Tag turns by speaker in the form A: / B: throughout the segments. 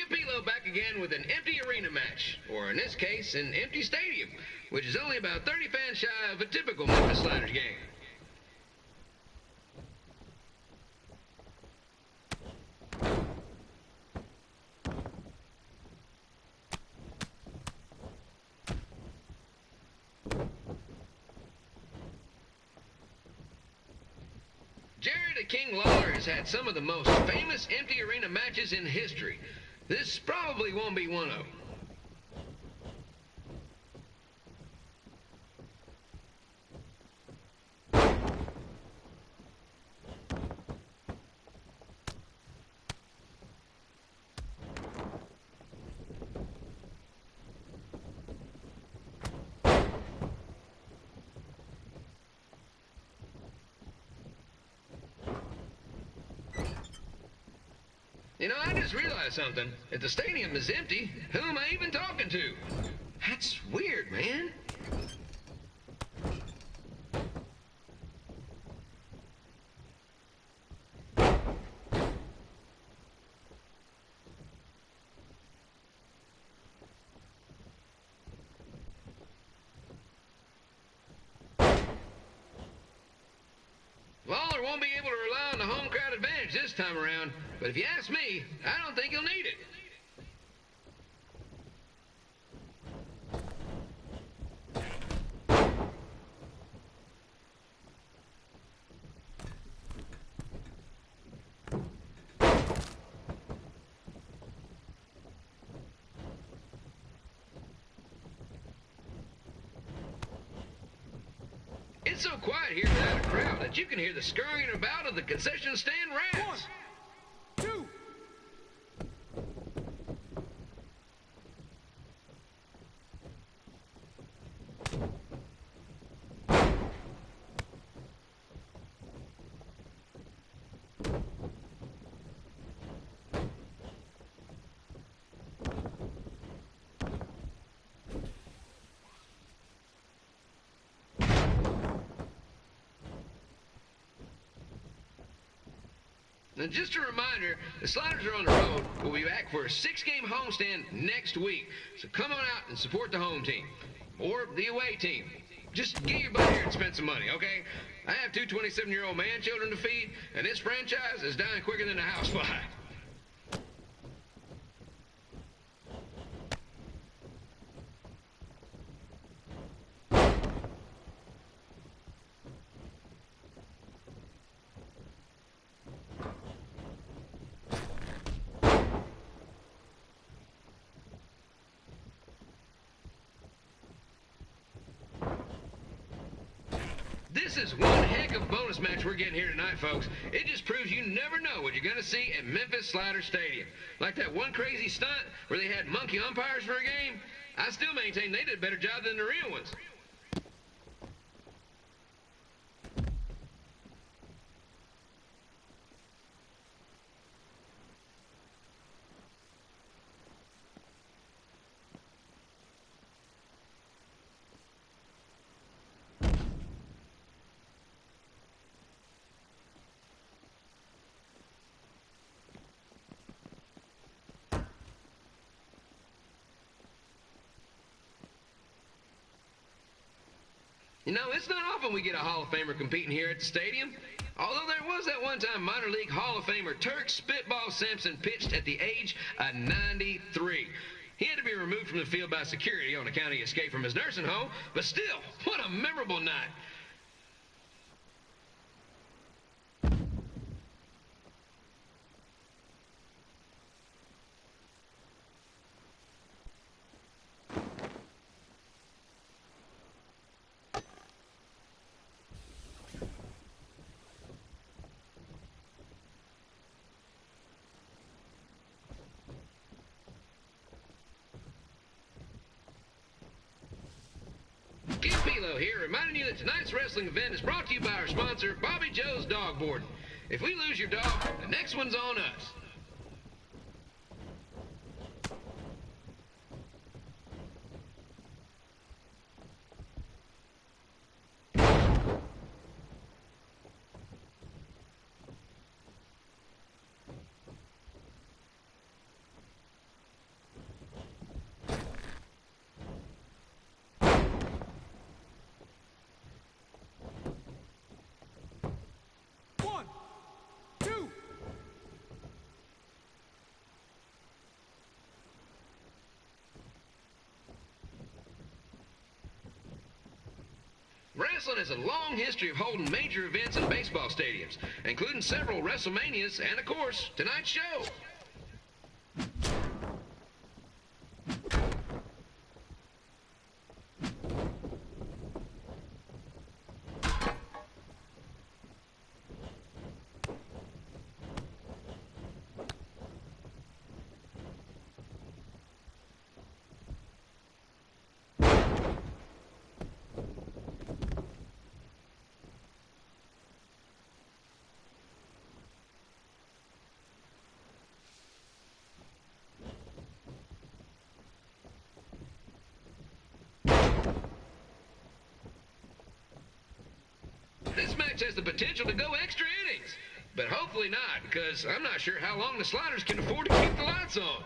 A: Pilo back again with an empty arena match, or in this case, an empty stadium, which is only about 30 fans shy of a typical Memphis Sliders game. Jared the King Lawler has had some of the most famous empty arena matches in history. This probably won't be one of them. You know, I just realized something. If the stadium is empty, who am I even talking to? That's weird, man. Lawler won't be able to rely on the home crowd advantage this time around, but if you ask me, I don't think he'll need it. It's so quiet here without a crowd that you can hear the scurrying about of the concession stand rats.
B: 1, 2.
A: And just a reminder, the Sliders are on the road. We'll be back for a 6-game homestand next week. So come on out and support the home team. Or the away team. Just get your butt here and spend some money, okay? I have 2 27-year-old man-children to feed, and this franchise is dying quicker than a housefly. This is one heck of a bonus match we're getting here tonight, folks. It just proves you never know what you're going to see at Memphis Slider Stadium. Like that one crazy stunt where they had monkey umpires for a game. I still maintain they did a better job than the real ones. You know, it's not often we get a Hall of Famer competing here at the stadium. Although there was that one time minor league Hall of Famer Turk Spitball Simpson pitched at the age of 93. He had to be removed from the field by security on account he escaped from his nursing home, but still, what a memorable night. Ken Pilo here, reminding you that tonight's wrestling event is brought to you by our sponsor, Bobby Joe's Dog Boarding. If we lose your dog, the next one's on us. Wrestling has a long history of holding major events in baseball stadiums, including several WrestleManias and, of course, tonight's show. This match has the potential to go extra innings, but hopefully not, because I'm not sure how long the Sliders can afford to keep the lights on.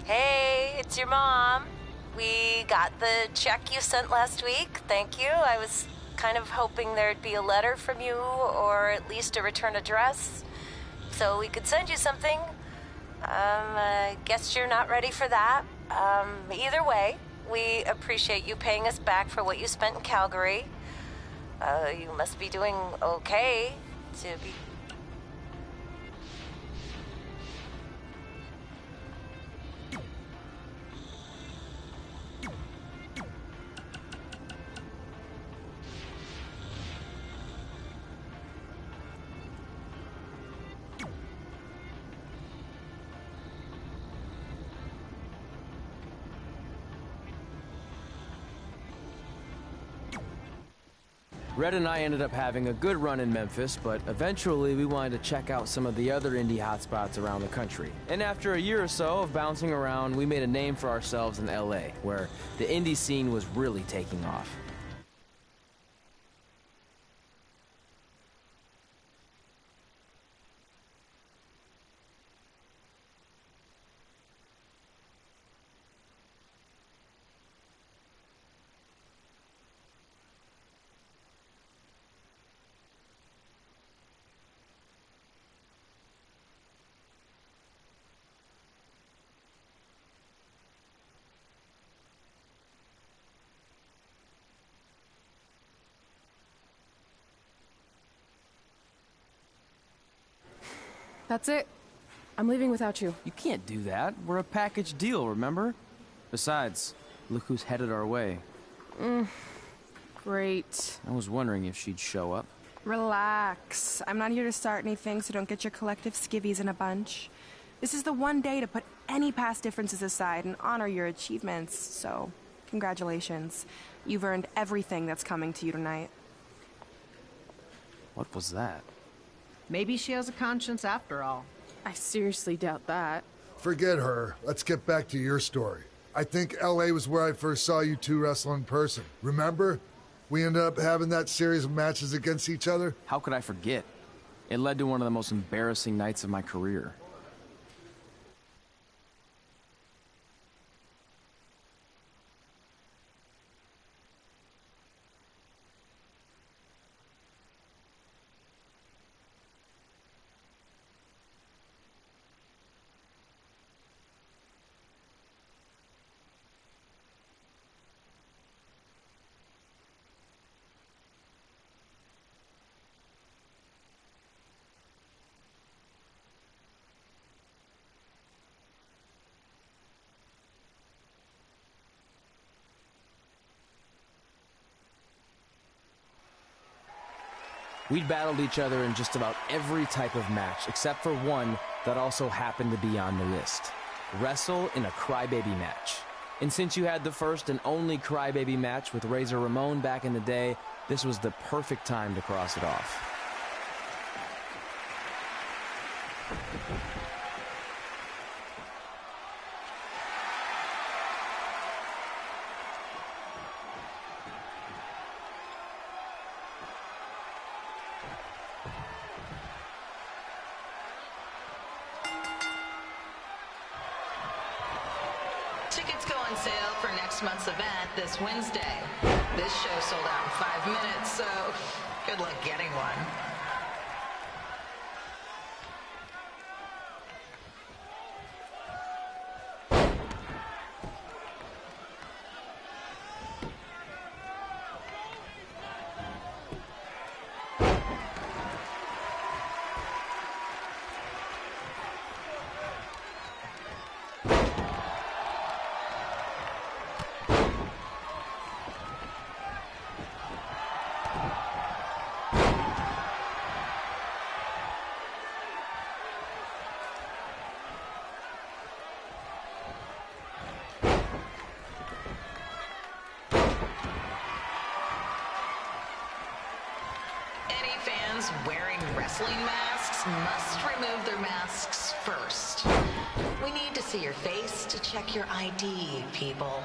B: Hey, it's your mom. We got the check you sent last week. Thank you. I was kind of hoping there'd be a letter from you, or at least a return address, so we could send you something. I guess you're not ready for that. Either way, we appreciate you paying us back for what you spent in Calgary. You must be doing okay to be...
C: Red and I ended up having a good run in Memphis, but eventually we wanted to check out some of the other indie hotspots around the country. And after a year or so of bouncing around, we made a name for ourselves in LA, where the indie scene was really taking off.
D: That's it. I'm leaving without you.
C: You can't do that. We're a package deal, remember? Besides, look who's headed our way.
D: Great.
C: I was wondering if she'd show up.
D: Relax. I'm not here to start anything, so don't get your collective skivvies in a bunch. This is the one day to put any past differences aside and honor your achievements, so congratulations. You've earned everything that's coming to you tonight.
C: What was that?
E: Maybe she has a conscience after all.
D: I seriously doubt that.
F: Forget her. Let's get back to your story. I think LA was where I first saw you two wrestle in person. Remember? We ended up having that series of matches against each other.
C: How could I forget? It led to one of the most embarrassing nights of my career. We'd battled each other in just about every type of match, except for one that also happened to be on the list. Wrestle in a crybaby match. And since you had the first and only crybaby match with Razor Ramon back in the day, this was the perfect time to cross it off.
G: Tickets go on sale for next month's event this Wednesday. This show sold out in 5 minutes, so good luck getting one. Fans wearing wrestling masks must remove their masks first. We need to see your face to check your ID, people.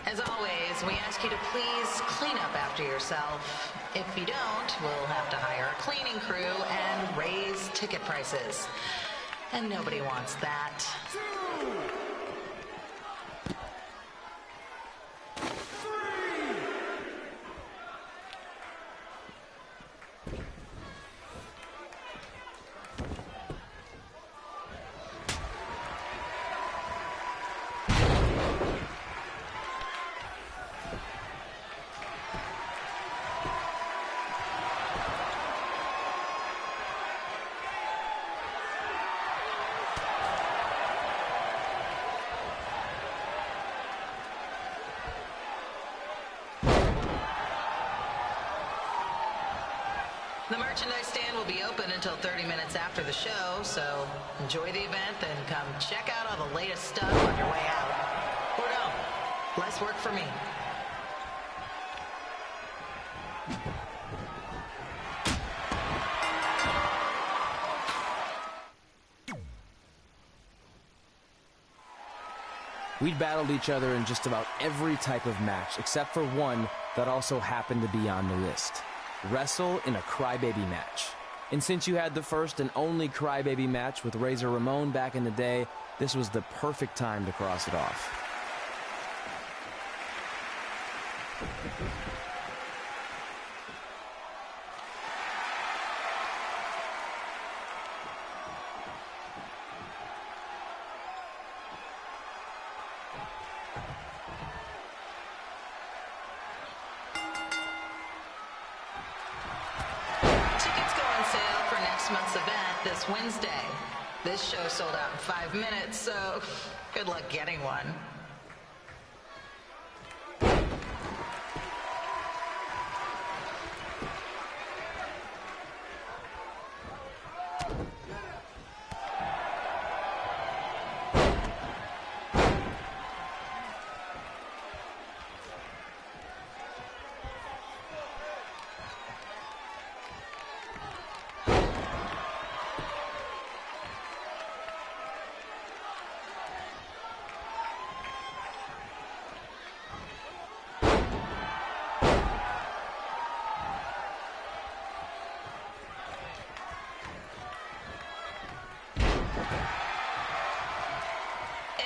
G: As always, we ask you to please clean up after yourself. If you don't, we'll have to hire a cleaning crew and raise ticket prices. And nobody wants that. The merchandise stand will be open until 30 minutes after the show, so enjoy the event and come check out all the latest stuff on your way out. Or don't. Less work for me.
C: We'd battled each other in just about every type of match, except for one that also happened to be on the list. Wrestle in a crybaby match. And since you had the first and only crybaby match with Razor Ramon back in the day, this was the perfect time to cross it off.
G: Month's event this Wednesday. This show sold out in 5 minutes, so good luck getting one.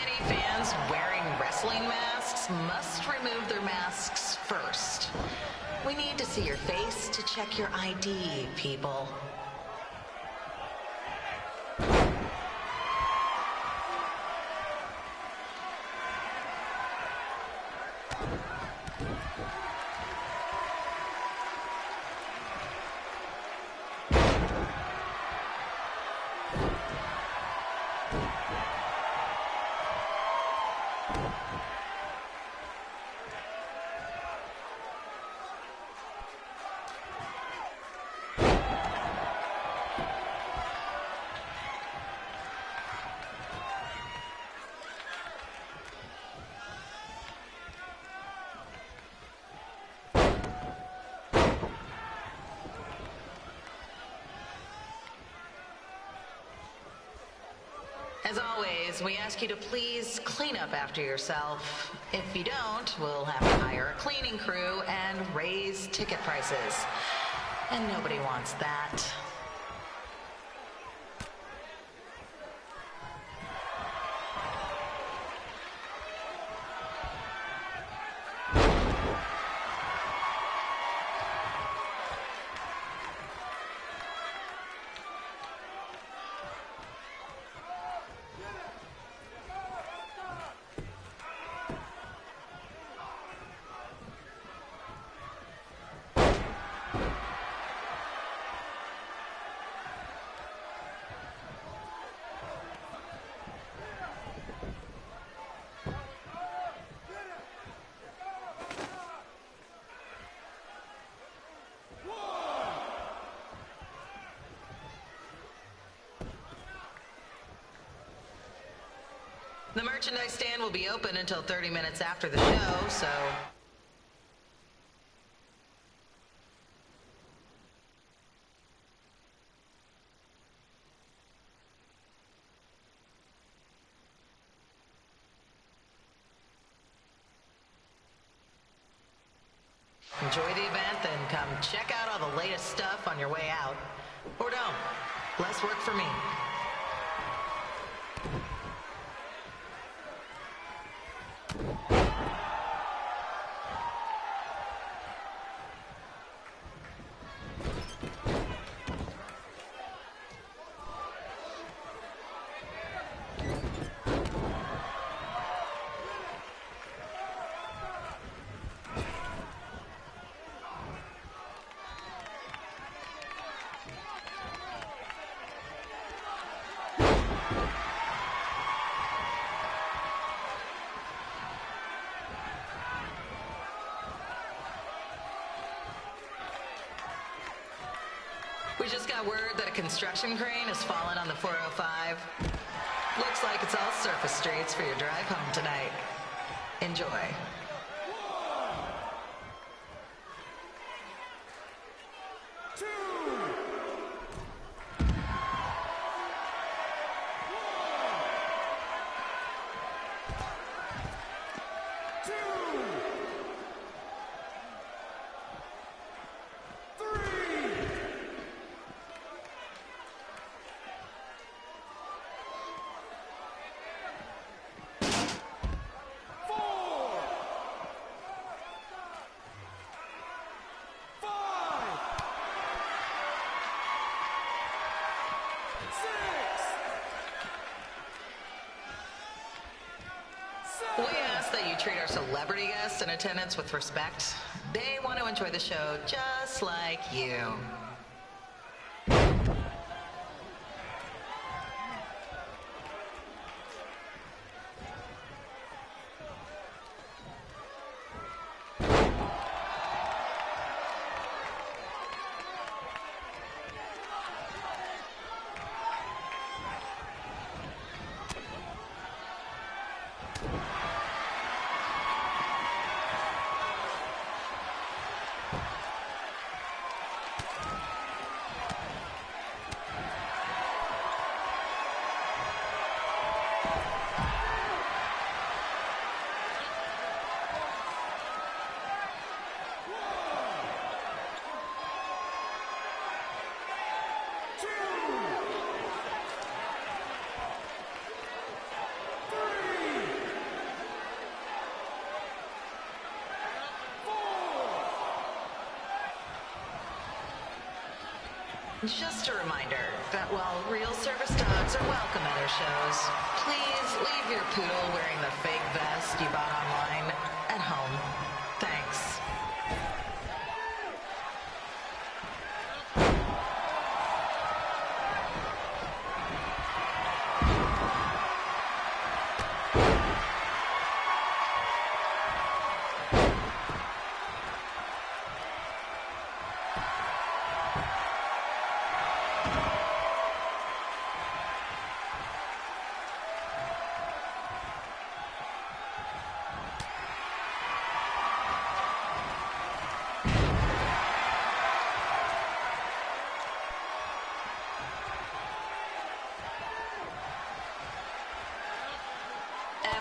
G: Any fans wearing wrestling masks must remove their masks first. We need to see your face to check your ID, people. As always, we ask you to please clean up after yourself. If you don't, we'll have to hire a cleaning crew and raise ticket prices. And nobody wants that. The merchandise stand will be open until 30 minutes after the show, so... Enjoy the event, then come check out all the latest stuff on your way out. Or don't. Less work for me. We just got word that a construction crane has fallen on the 405. Looks like it's all surface streets for your drive home tonight. Enjoy. We ask that you treat our celebrity guests in attendance with respect. They want to enjoy the show just like you. Just a reminder that while real service dogs are welcome at our shows, please leave your poodle wearing the fake vest you bought online at home. Thanks.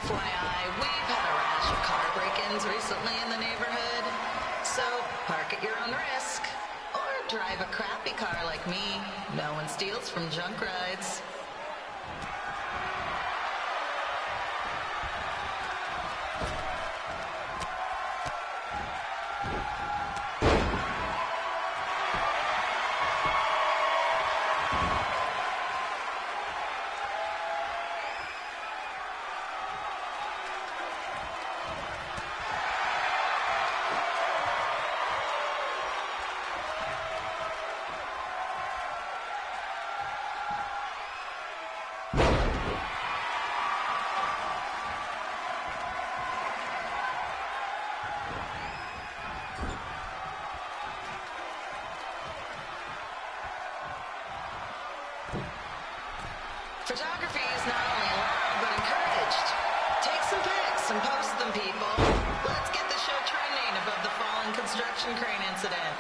G: FYI, we've had a rash of car break-ins recently in the neighborhood. So, park at your own risk. Or drive a crappy car like me. No one steals from junk rides. Photography is not only allowed, but encouraged. Take some pics and post them, people. Let's get the show trending above the fallen construction crane incident.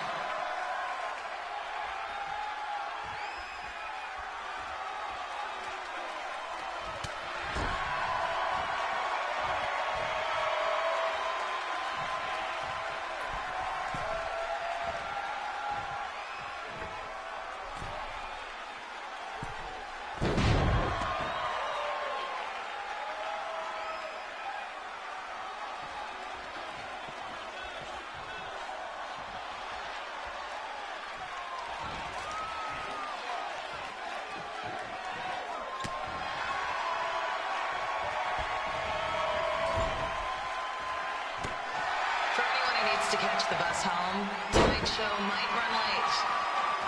G: To catch the bus home, tonight's show might run late.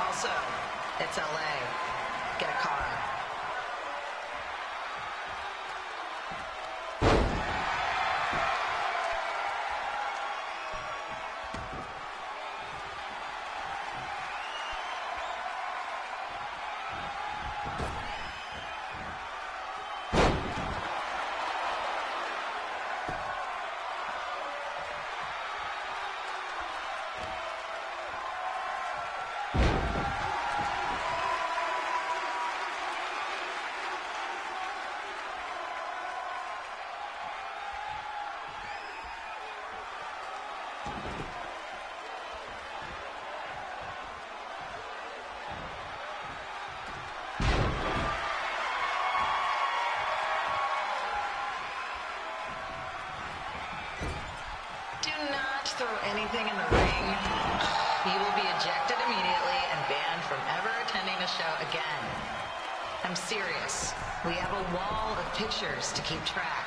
G: Also, it's LA. Get a car. Throw anything in the ring. You will be ejected immediately and banned from ever attending a show again. I'm serious. We have a wall of pictures to keep track.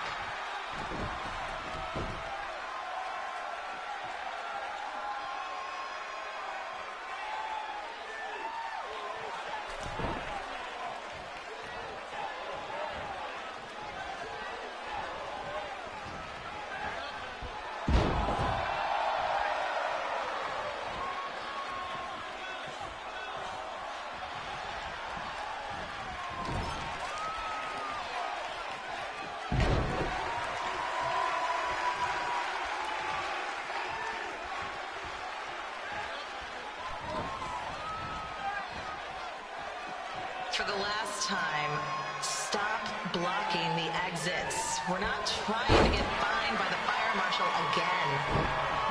G: For the last time, stop blocking the exits. We're not trying to get fined by the fire marshal again.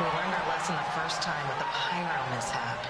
G: We learned our lesson the first time with the pyro mishap.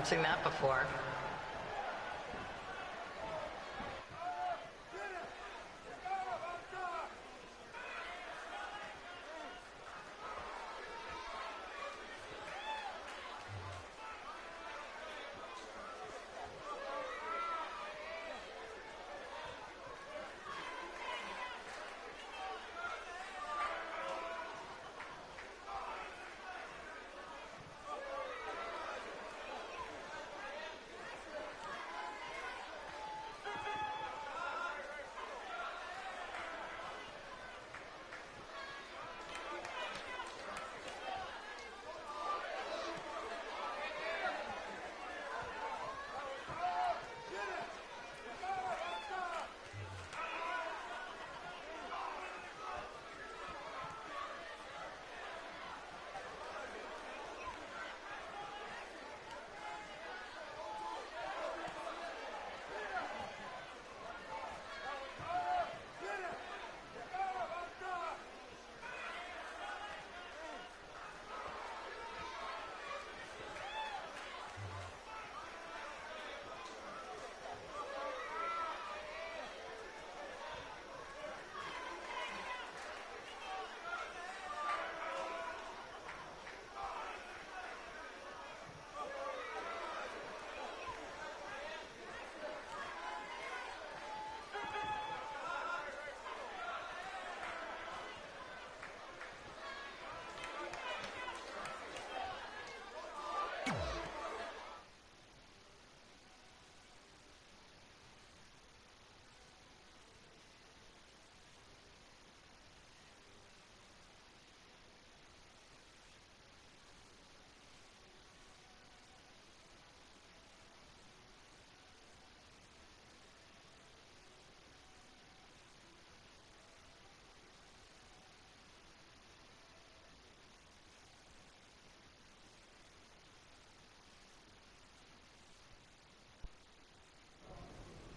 G: seen that before.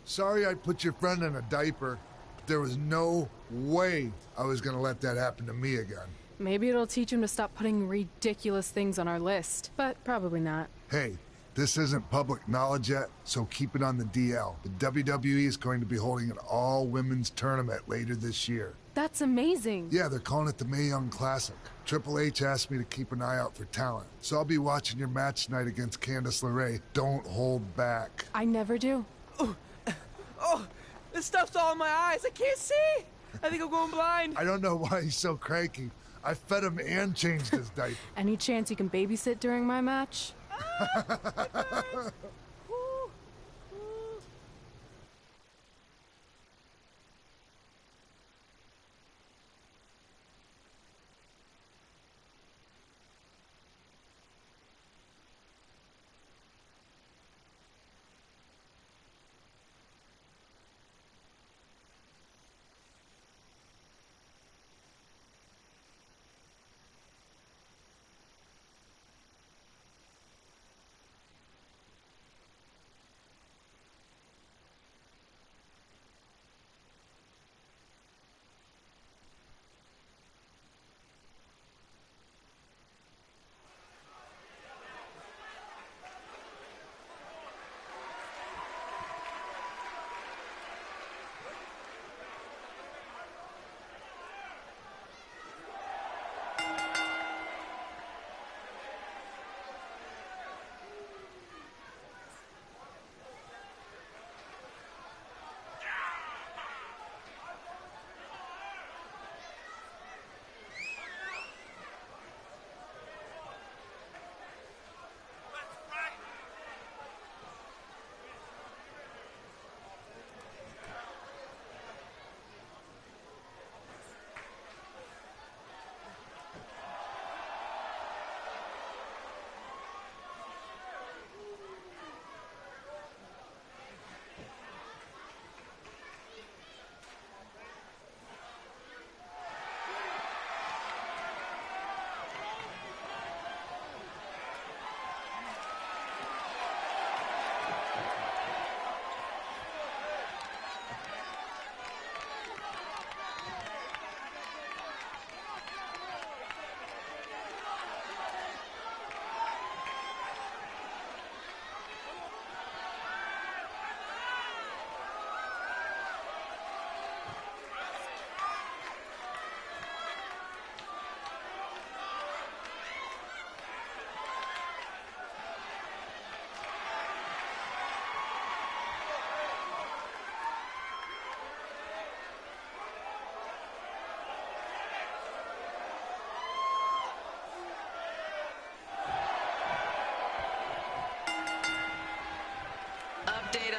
F: Sorry I put your friend in a diaper. There was no way I was gonna let that happen to me again.
H: Maybe it'll teach him to stop putting ridiculous things on our list, but probably not.
F: Hey, this isn't public knowledge yet, so keep it on the DL. The WWE is going to be holding an all-women's tournament later this year.
H: That's amazing.
F: Yeah, they're calling it the Mae Young Classic. Triple H asked me to keep an eye out for talent, so I'll be watching your match tonight against Candice LeRae. Don't hold back.
H: I never do.
C: Oh, this stuff's all in my eyes. I can't see. I think I'm going blind.
F: I don't know why he's so cranky. I fed him and changed his diaper.
H: Any chance you can babysit during my match?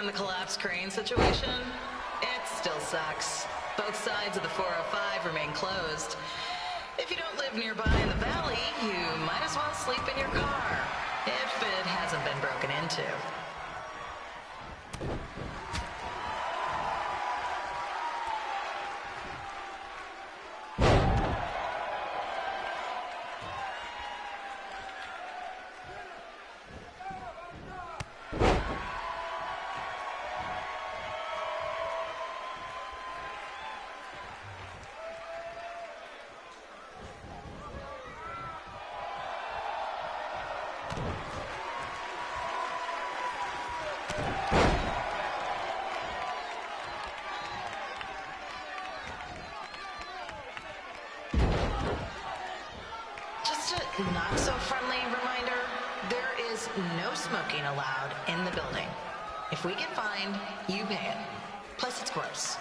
G: the collapsed crane situation? It still sucks. Both sides of the 405 remain closed. If you don't live nearby in the valley, you might as well sleep in your car, if it hasn't been broken into. Not so friendly reminder, there is no smoking allowed in the building. If we get fined, you pay it. Plus it's gross.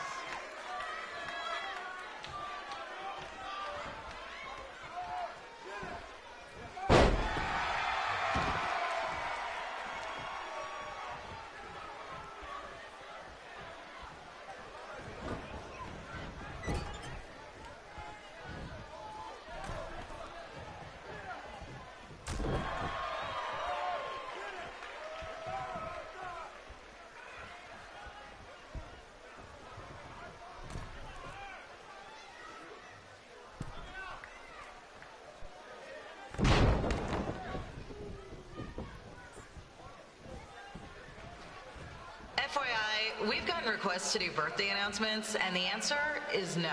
G: FYI, we've gotten requests to do birthday announcements, and the answer is no.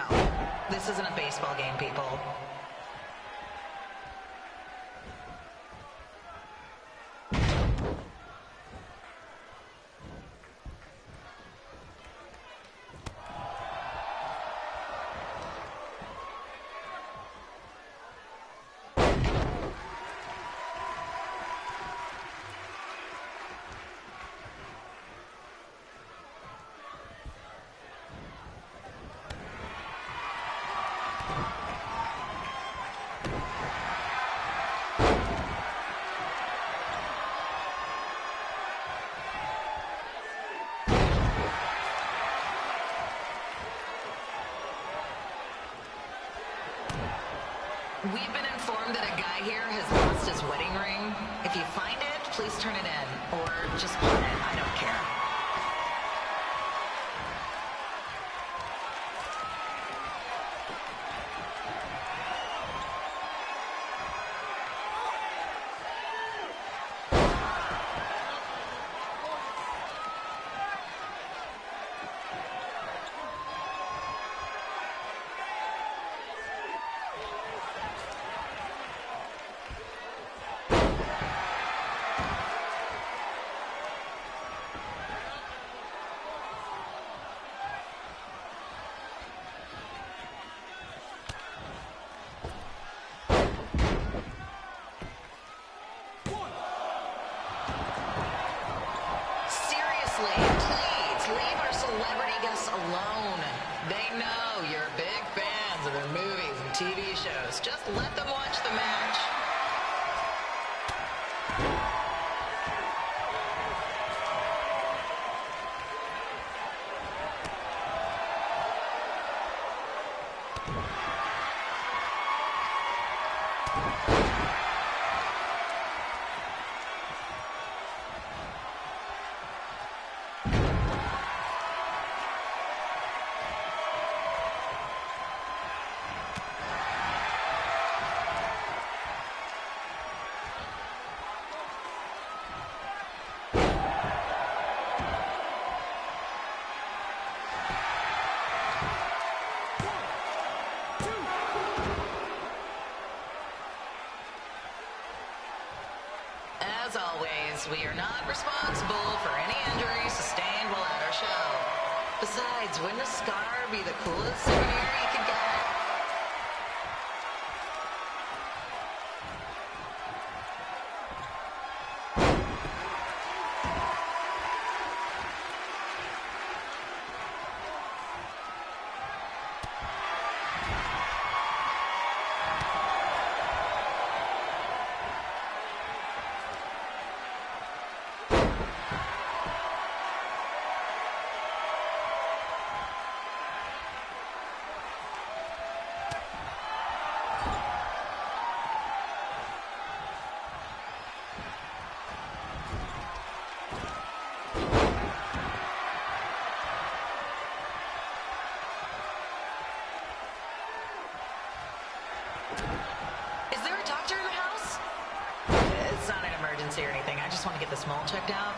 G: This isn't a baseball game, people. We've been informed that a guy here has lost his wedding ring. If you find it, please turn it in. Or just pawn it. I don't care. Please leave our celebrity guests alone. They know you're big fans of their movies and TV shows. Just let them watch the match. As always, we are not responsible for any injuries sustained while at our show. Besides, wouldn't a scar be the coolest souvenir you could get? Is there a doctor in the house? It's not an emergency or anything. I just want to get this mole checked out.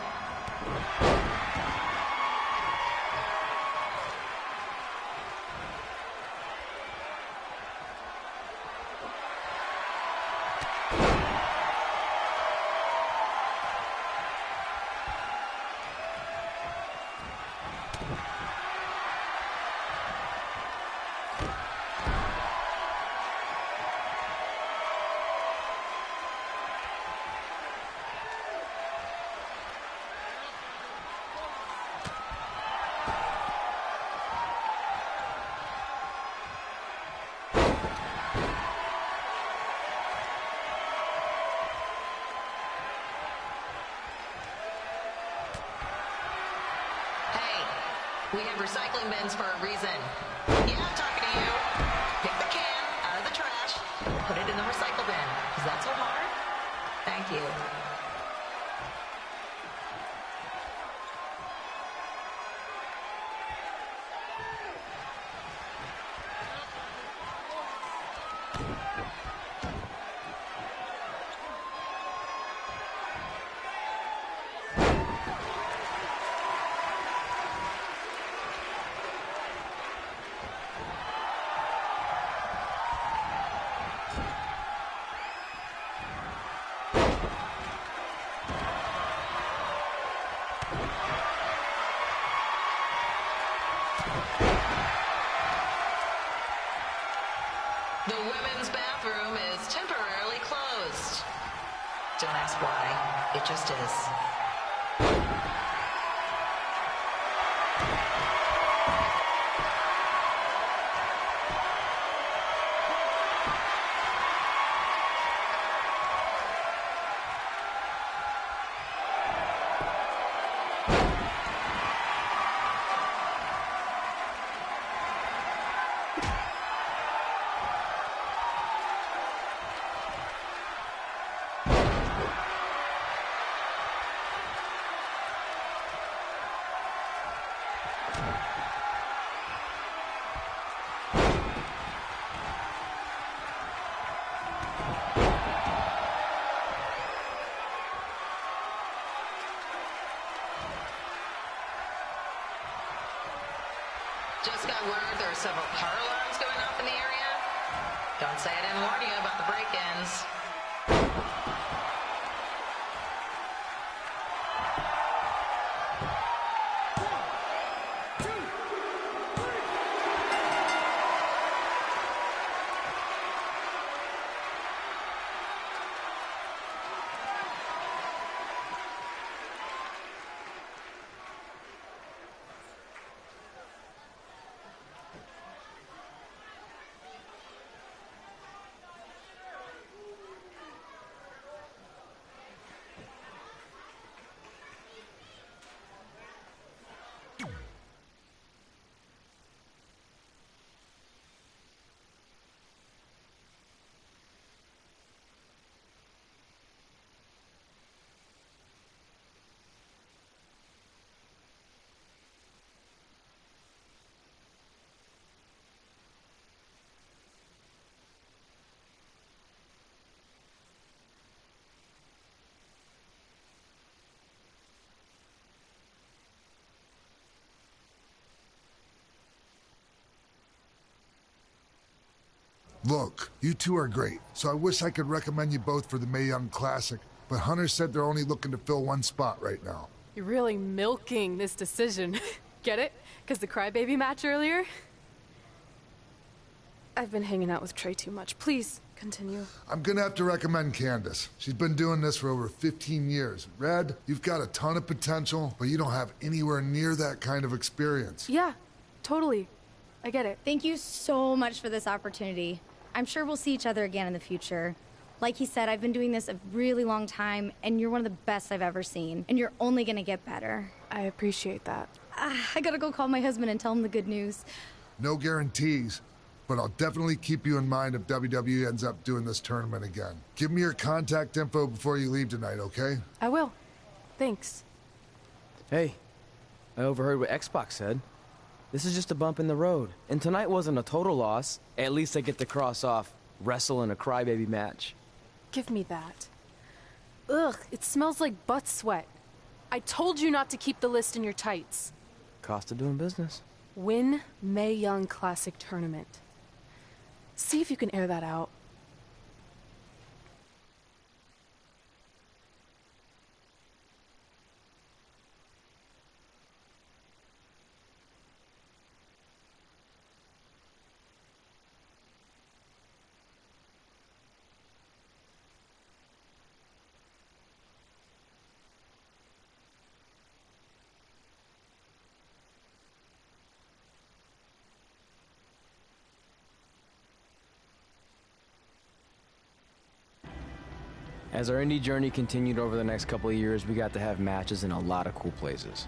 G: We have recycling bins for a reason. Yeah, I'm talking to you. Pick the can out of the trash and put it in the recycle bin. Is that so hard? Thank you. The women's bathroom is temporarily closed. Don't ask why. It just is. Just got word there are several car alarms going off in the area. Don't say I didn't warn you about the break-ins.
F: Look, you two are great, so I wish I could recommend you both for the Mae Young Classic, but Hunter said they're only looking to fill one spot right now.
H: You're really milking this decision. Get it? Because the crybaby match earlier? I've been hanging out with Trey too much. Please, continue.
F: I'm gonna have to recommend Candace. She's been doing this for over 15 years. Red, you've got a ton of potential, but you don't have anywhere near that kind of experience.
H: Yeah, totally. I get it.
I: Thank you so much for this opportunity. I'm sure we'll see each other again in the future. Like he said, I've been doing this a really long time, and you're one of the best I've ever seen. And you're only gonna get better.
H: I appreciate that.
I: I gotta go call my husband and tell him the good news.
F: No guarantees, but I'll definitely keep you in mind if WWE ends up doing this tournament again. Give me your contact info before you leave tonight, okay?
H: I will. Thanks.
C: Hey, I overheard what Xbox said. This is just a bump in the road, and tonight wasn't a total loss. At least I get to cross off wrestle in a crybaby match.
H: Give me that. Ugh, it smells like butt sweat. I told you not to keep the list in your tights.
C: Cost of doing business.
H: Win Mae Young Classic Tournament. See if you can air that out.
C: As our indie journey continued over the next couple of years, we got to have matches in a lot of cool places.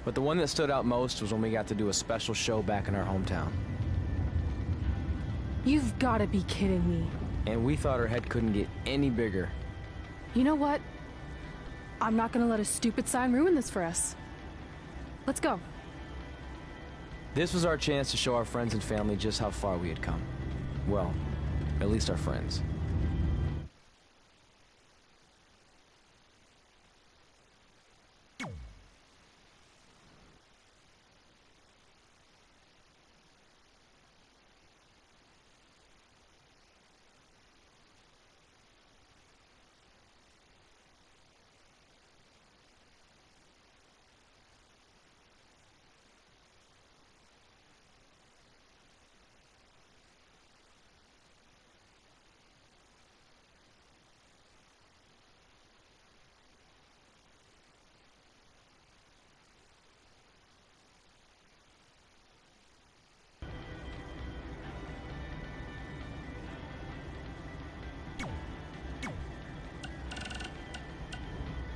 C: But the one that stood out most was when we got to do a special show back in our hometown.
H: You've gotta be kidding me.
C: And we thought our head couldn't get any bigger.
H: You know what? I'm not gonna let a stupid sign ruin this for us. Let's go.
C: This was our chance to show our friends and family just how far we had come. Well, at least our friends.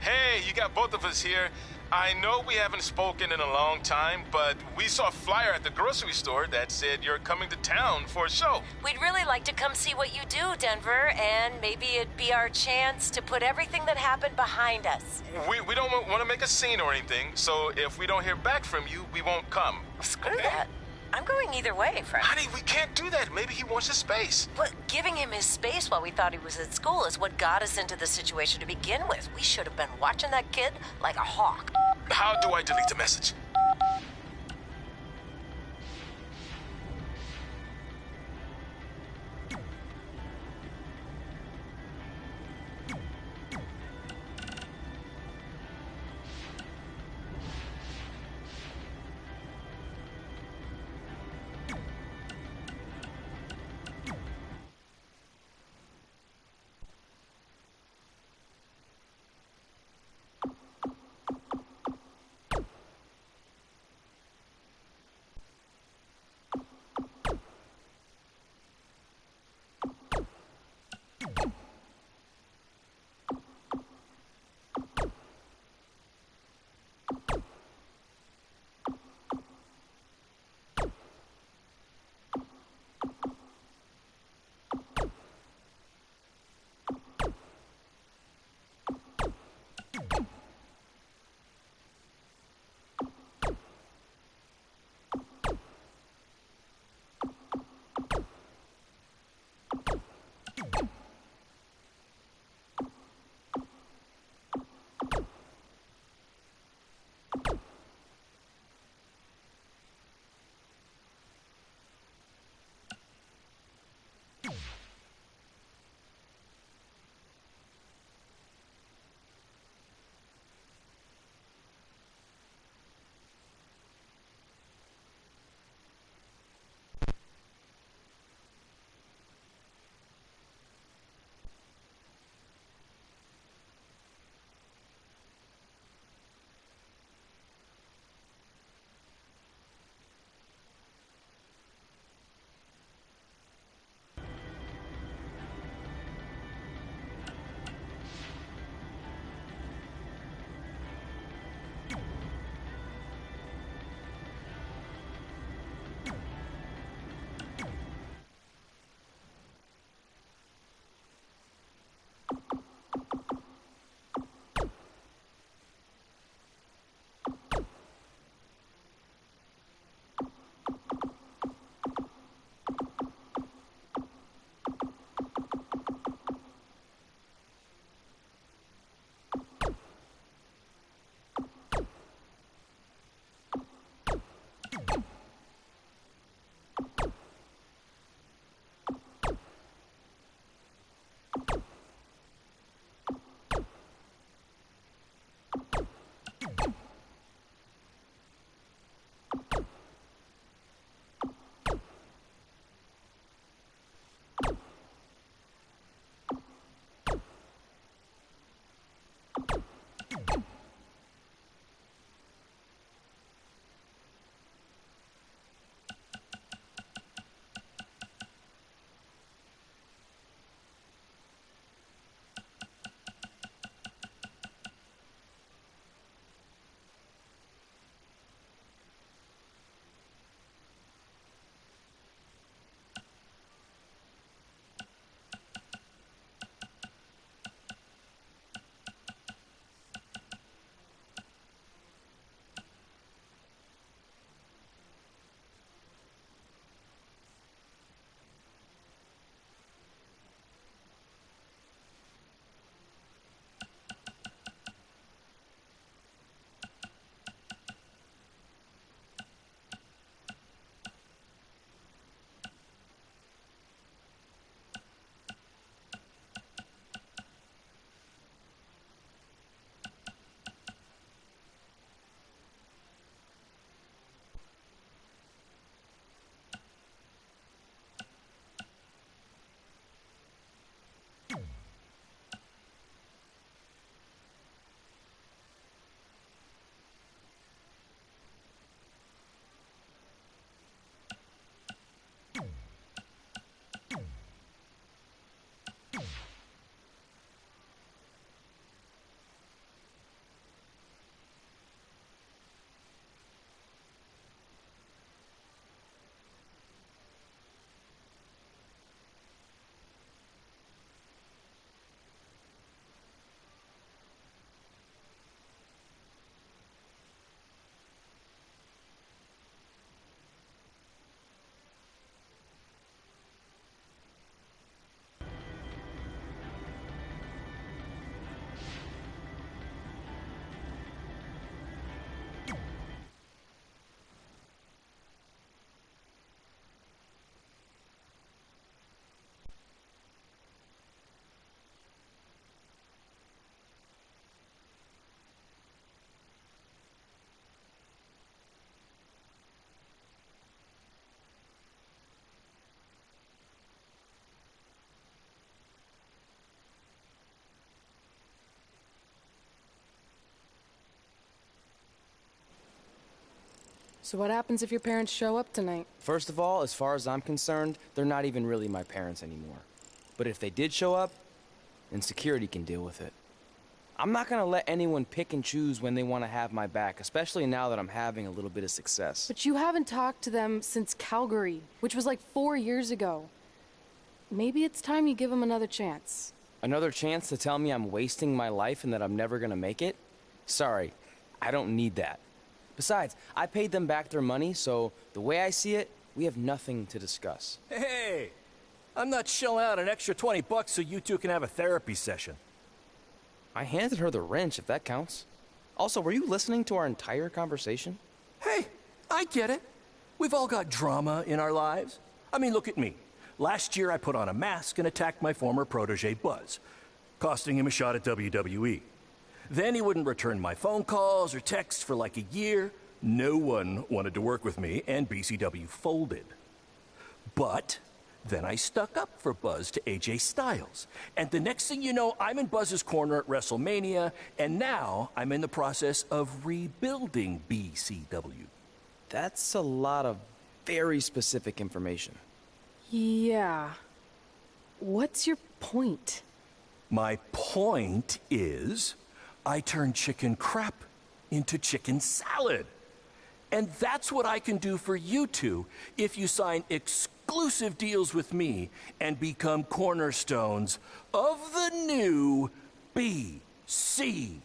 J: Hey, you got both of us here. I know we haven't spoken in a long time, but we saw a flyer at the grocery store that said you're coming to town for a show.
B: We'd really like to come see what you do, Denver, and maybe it'd be our chance to put everything that happened behind us.
J: We don't want to make a scene or anything, so if we don't hear back from you, we won't come.
B: Screw that. I'm going either way, Frank.
J: Honey, we can't do that. Maybe he wants his space.
B: But giving him his space while we thought he was at school is what got us into the situation to begin with. We should have been watching that kid like a hawk.
J: How do I delete the message?
H: So what happens if your parents show up tonight?
C: First of all, as far as I'm concerned, they're not even really my parents anymore. But if they did show up, then security can deal with it. I'm not gonna let anyone pick and choose when they want to have my back, especially now that I'm having a little bit of success.
H: But you haven't talked to them since Calgary, which was like 4 years ago. Maybe it's time you give them another chance.
C: Another chance to tell me I'm wasting my life and that I'm never gonna make it? Sorry, I don't need that. Besides, I paid them back their money, so the way I see it, we have nothing to discuss.
K: Hey, I'm not shelling out an extra $20 so you two can have a therapy session.
C: I handed her the wrench, if that counts. Also, were you listening to our entire conversation?
K: Hey, I get it. We've all got drama in our lives. I mean, look at me. Last year, I put on a mask and attacked my former protege, Buzz, costing him a shot at WWE. Then he wouldn't return my phone calls or texts for like a year. No one wanted to work with me, and BCW folded. But then I stuck up for Buzz to AJ Styles. And the next thing you know, I'm in Buzz's corner at WrestleMania, and now I'm in the process of rebuilding BCW.
C: That's a lot of very specific information.
H: Yeah. What's your point?
K: My point is, I turned chicken crap into chicken salad. And that's what I can do for you two if you sign exclusive deals with me and become cornerstones of the new BCW.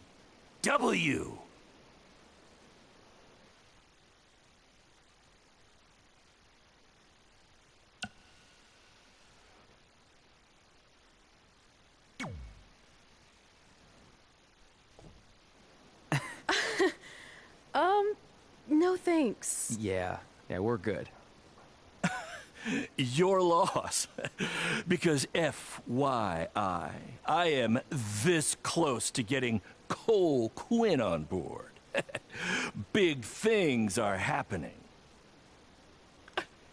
H: No thanks.
C: Yeah, we're good.
K: Your loss. Because FYI, I am this close to getting Cole Quinn on board. Big things are happening.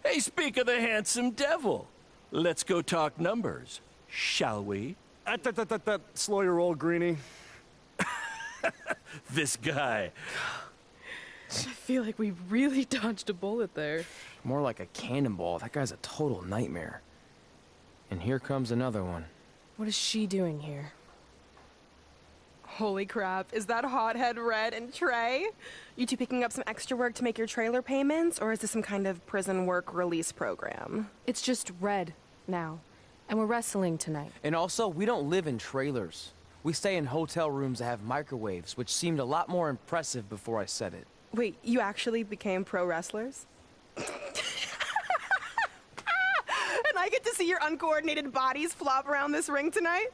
K: Hey, speak of the handsome devil. Let's go talk numbers, shall we?
L: Slow your roll, Greenie.
K: This guy.
H: I feel like we really dodged a bullet there.
C: More like a cannonball. That guy's a total nightmare. And here comes another one.
H: What is she doing here?
D: Holy crap, is that hothead Red and Trey? You two picking up some extra work to make your trailer payments, or is this some kind of prison work release program?
H: It's just Red now, and we're wrestling tonight.
C: And also, we don't live in trailers. We stay in hotel rooms that have microwaves, which seemed a lot more impressive before I said it.
D: Wait, you actually became pro wrestlers? And I get to see your uncoordinated bodies flop around this ring tonight?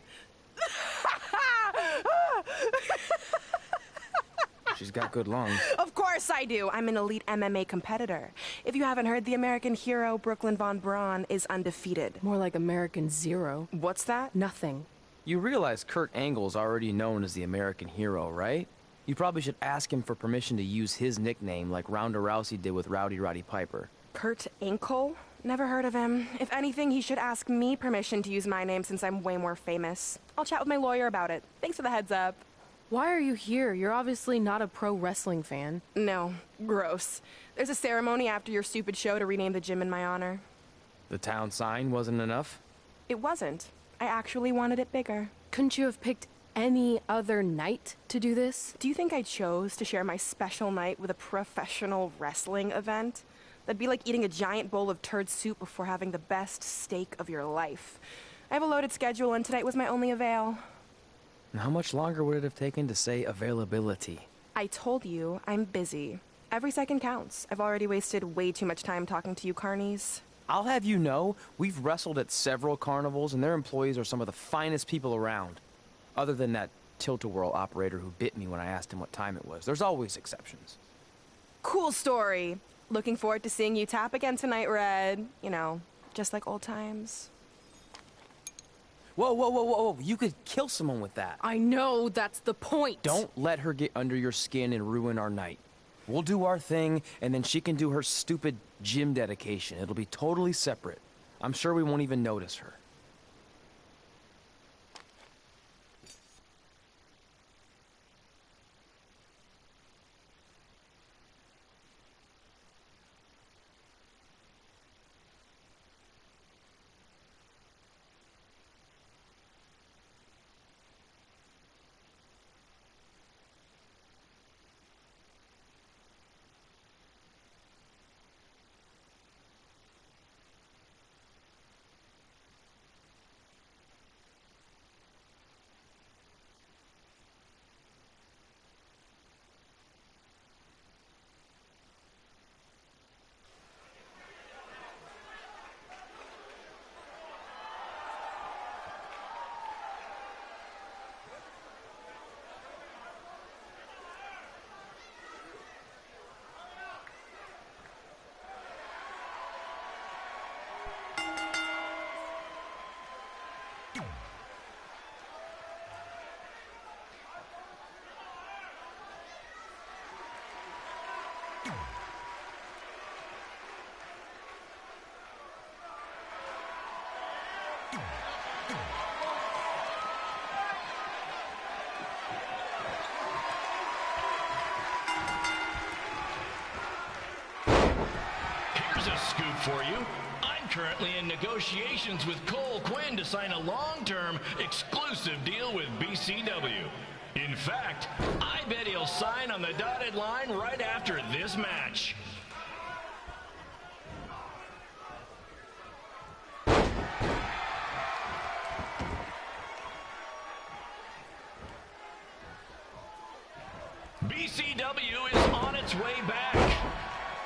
C: She's got good lungs.
D: Of course I do. I'm an elite MMA competitor. If you haven't heard, the American hero, Brooklyn Von Braun, is undefeated.
H: More like American Zero.
D: What's that?
H: Nothing.
C: You realize Kurt Angle's already known as the American hero, right? You probably should ask him for permission to use his nickname like Ronda Rousey did with Rowdy Roddy Piper.
D: Kurt Angle? Never heard of him. If anything, he should ask me permission to use my name since I'm way more famous. I'll chat with my lawyer about it. Thanks for the heads up.
H: Why are you here? You're obviously not a pro wrestling fan.
D: No. Gross. There's a ceremony after your stupid show to rename the gym in my honor.
C: The town sign wasn't enough?
D: It wasn't. I actually wanted it bigger.
H: Couldn't you have picked any other night to do this?
D: Do you think I chose to share my special night with a professional wrestling event? That'd be like eating a giant bowl of turd soup before having the best steak of your life. I have a loaded schedule, and tonight was my only avail.
C: And how much longer would it have taken to say availability?
D: I told you, I'm busy. Every second counts. I've already wasted way too much time talking to you carnies.
C: I'll have you know, we've wrestled at several carnivals, and their employees are some of the finest people around. Other than that tilt-a-whirl operator who bit me when I asked him what time it was. There's always exceptions.
D: Cool story. Looking forward to seeing you tap again tonight, Red. You know, just like old times.
C: Whoa. You could kill someone with that.
H: I know, that's the point.
C: Don't let her get under your skin and ruin our night. We'll do our thing, and then she can do her stupid gym dedication. It'll be totally separate. I'm sure we won't even notice her.
M: for you. I'm currently in negotiations with Cole Quinn to sign a long-term, exclusive deal with BCW. In fact, I bet he'll sign on the dotted line right after this match. BCW is on its way back.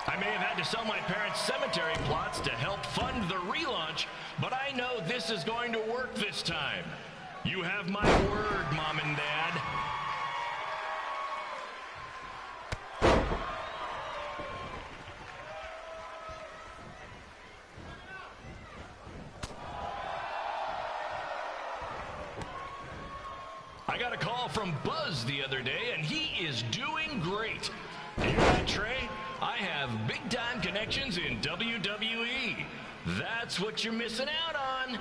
M: I may have had to sell my parents' cemetery plots to help fund the relaunch, but I know this is going to work this time. You have my word, Mom and Dad. I got a call from Buzz the other day, and he is doing great. You hear that, Trey? I have big-time connections in WWE. That's what you're missing out on.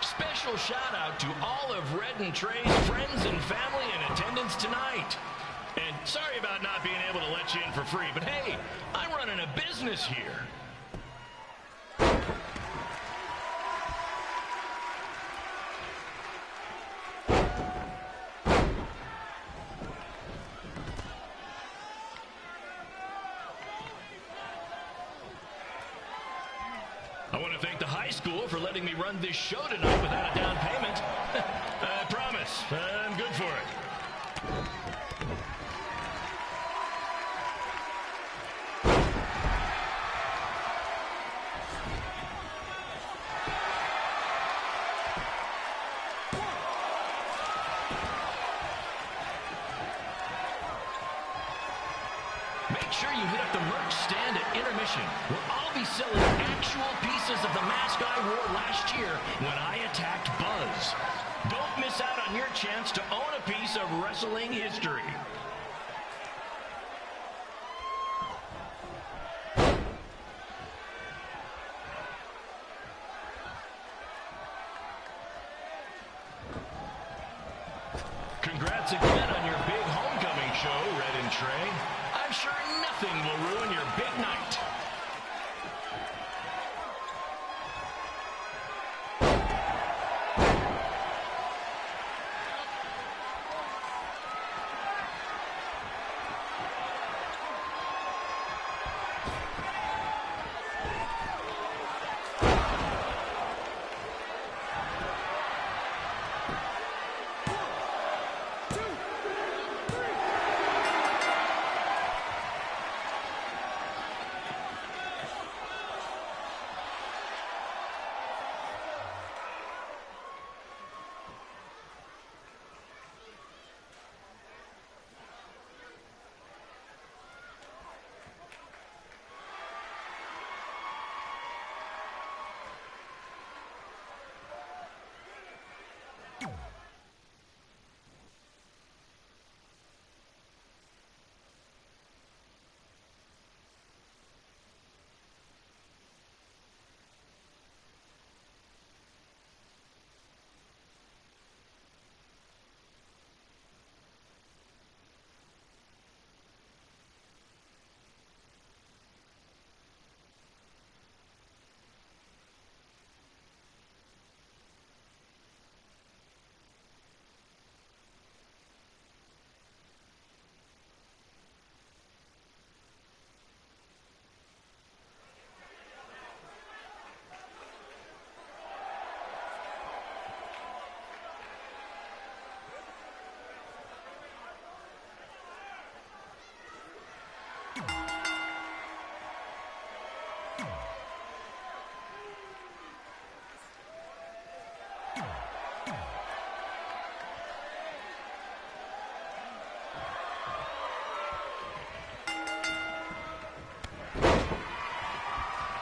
M: Special shout out to all of Red and Trey's friends and family in attendance tonight. And sorry about not being able to let you in for free, but hey, I'm running a business here. I want to thank the high school for letting me run this show tonight without a down payment. I promise, I'm good for it. Make sure you hit up the merch stand at intermission, where I'll be selling actual pieces of the mask I wore last year when I attacked Buzz. Don't miss out on your chance to own a piece of wrestling history. Congrats again on your big homecoming show, Red and Trey. I'm sure nothing will ruin your big night.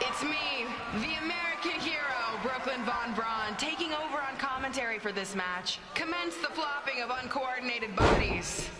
N: It's me, the American hero, Brooklyn Von Braun, taking over on commentary for this match. Commence the flopping of uncoordinated bodies.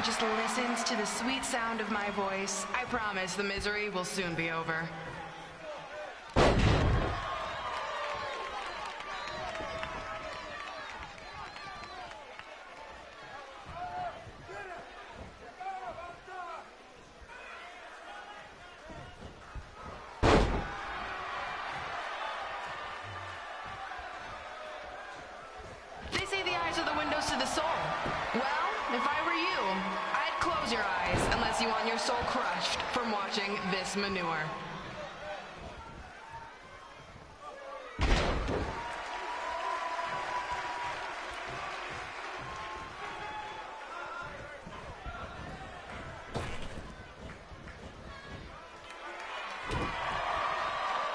N: who just listens to the sweet sound of my voice, I promise the misery will soon be over. They say the eyes are the windows to the soul. Well, if I were you, I'd close your eyes unless you want your soul crushed from watching this manure.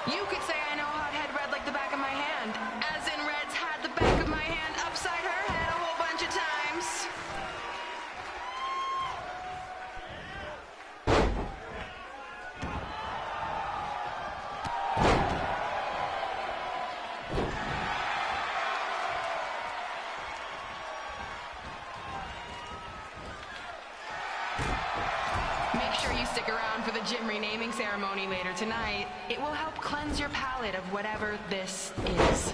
N: You could say I know hothead red like the back of my hand, as in Red's had the back of my hand upside her head a whole bunch of times. Make sure you stick around for the gym renaming ceremony later tonight. It will help cleanse your palate of whatever this is.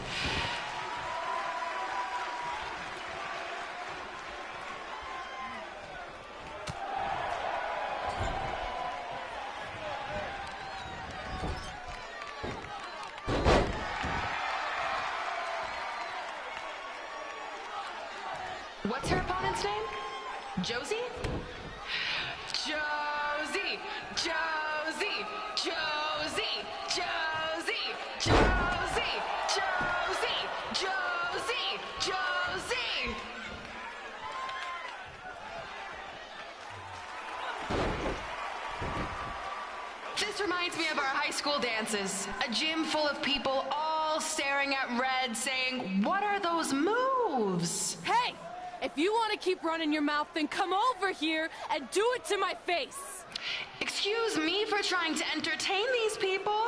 N: What's her opponent's name? Josie? Josie! Josie! Josie! Josie! Josie! Josie! Josie! Josie! This reminds me of our high school dances. A gym full of people all staring at Red saying, "What are those moves?"
H: Hey! If you want to keep running your mouth, then come over here and do it to my face.
N: Excuse me for trying to entertain these people?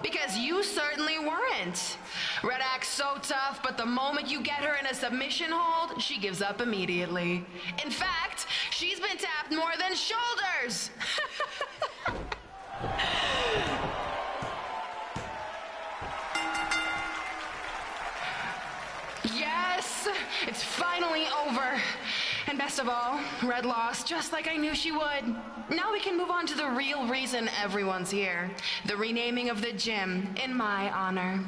N: Because you certainly weren't. Red acts so tough, but the moment you get her in a submission hold, she gives up immediately. In fact, she's been tapped more than shoulders. Yes, it's finally over. And best of all, Red lost just like I knew she would. Now we can move on to the real reason everyone's here. The renaming of the gym in my honor.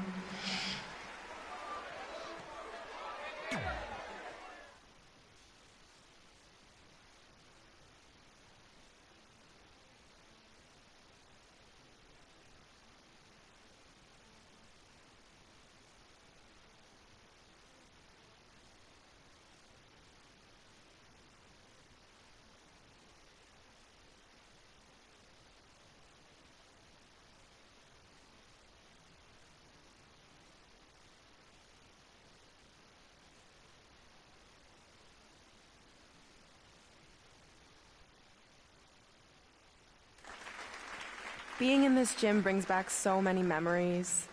D: Being in this gym brings back so many memories.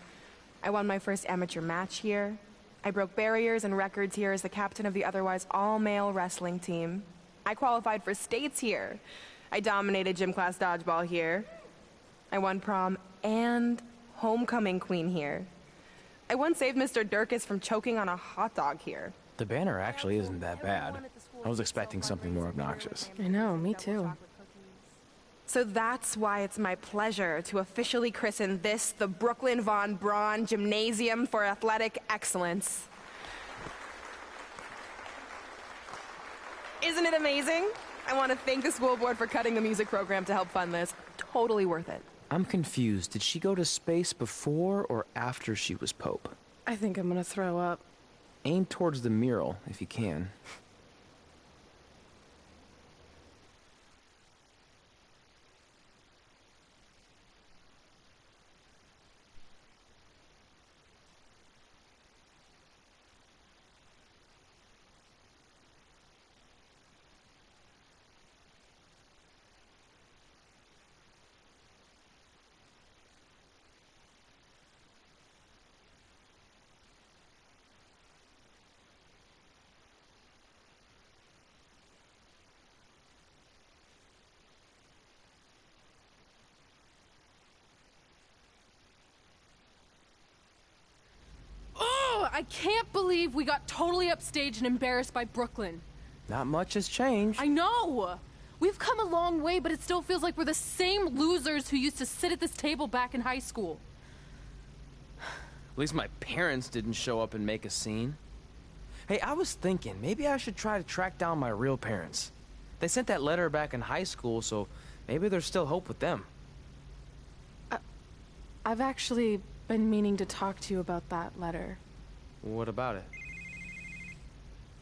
D: I won my first amateur match here. I broke barriers and records here as the captain of the otherwise all-male wrestling team. I qualified for states here. I dominated gym class dodgeball here. I won prom and homecoming queen here. I once saved Mr. Durkis from choking on a hot dog here.
C: The banner actually isn't that bad. I was expecting something more obnoxious.
H: I know, me too.
D: So that's why it's my pleasure to officially christen this the Brooklyn Von Braun Gymnasium for Athletic Excellence. Isn't it amazing? I want to thank the school board for cutting the music program to help fund this. Totally worth it.
C: I'm confused. Did she go to space before or after she was Pope?
H: I think I'm gonna throw up.
C: Aim towards the mural, if you can.
H: I can't believe we got totally upstaged and embarrassed by Brooklyn.
C: Not much has changed.
H: I know! We've come a long way, but it still feels like we're the same losers who used to sit at this table back in high school.
C: At least my parents didn't show up and make a scene. Hey, I was thinking, maybe I should try to track down my real parents. They sent that letter back in high school, so maybe there's still hope with them.
H: I've actually been meaning to talk to you about that letter.
C: What about it?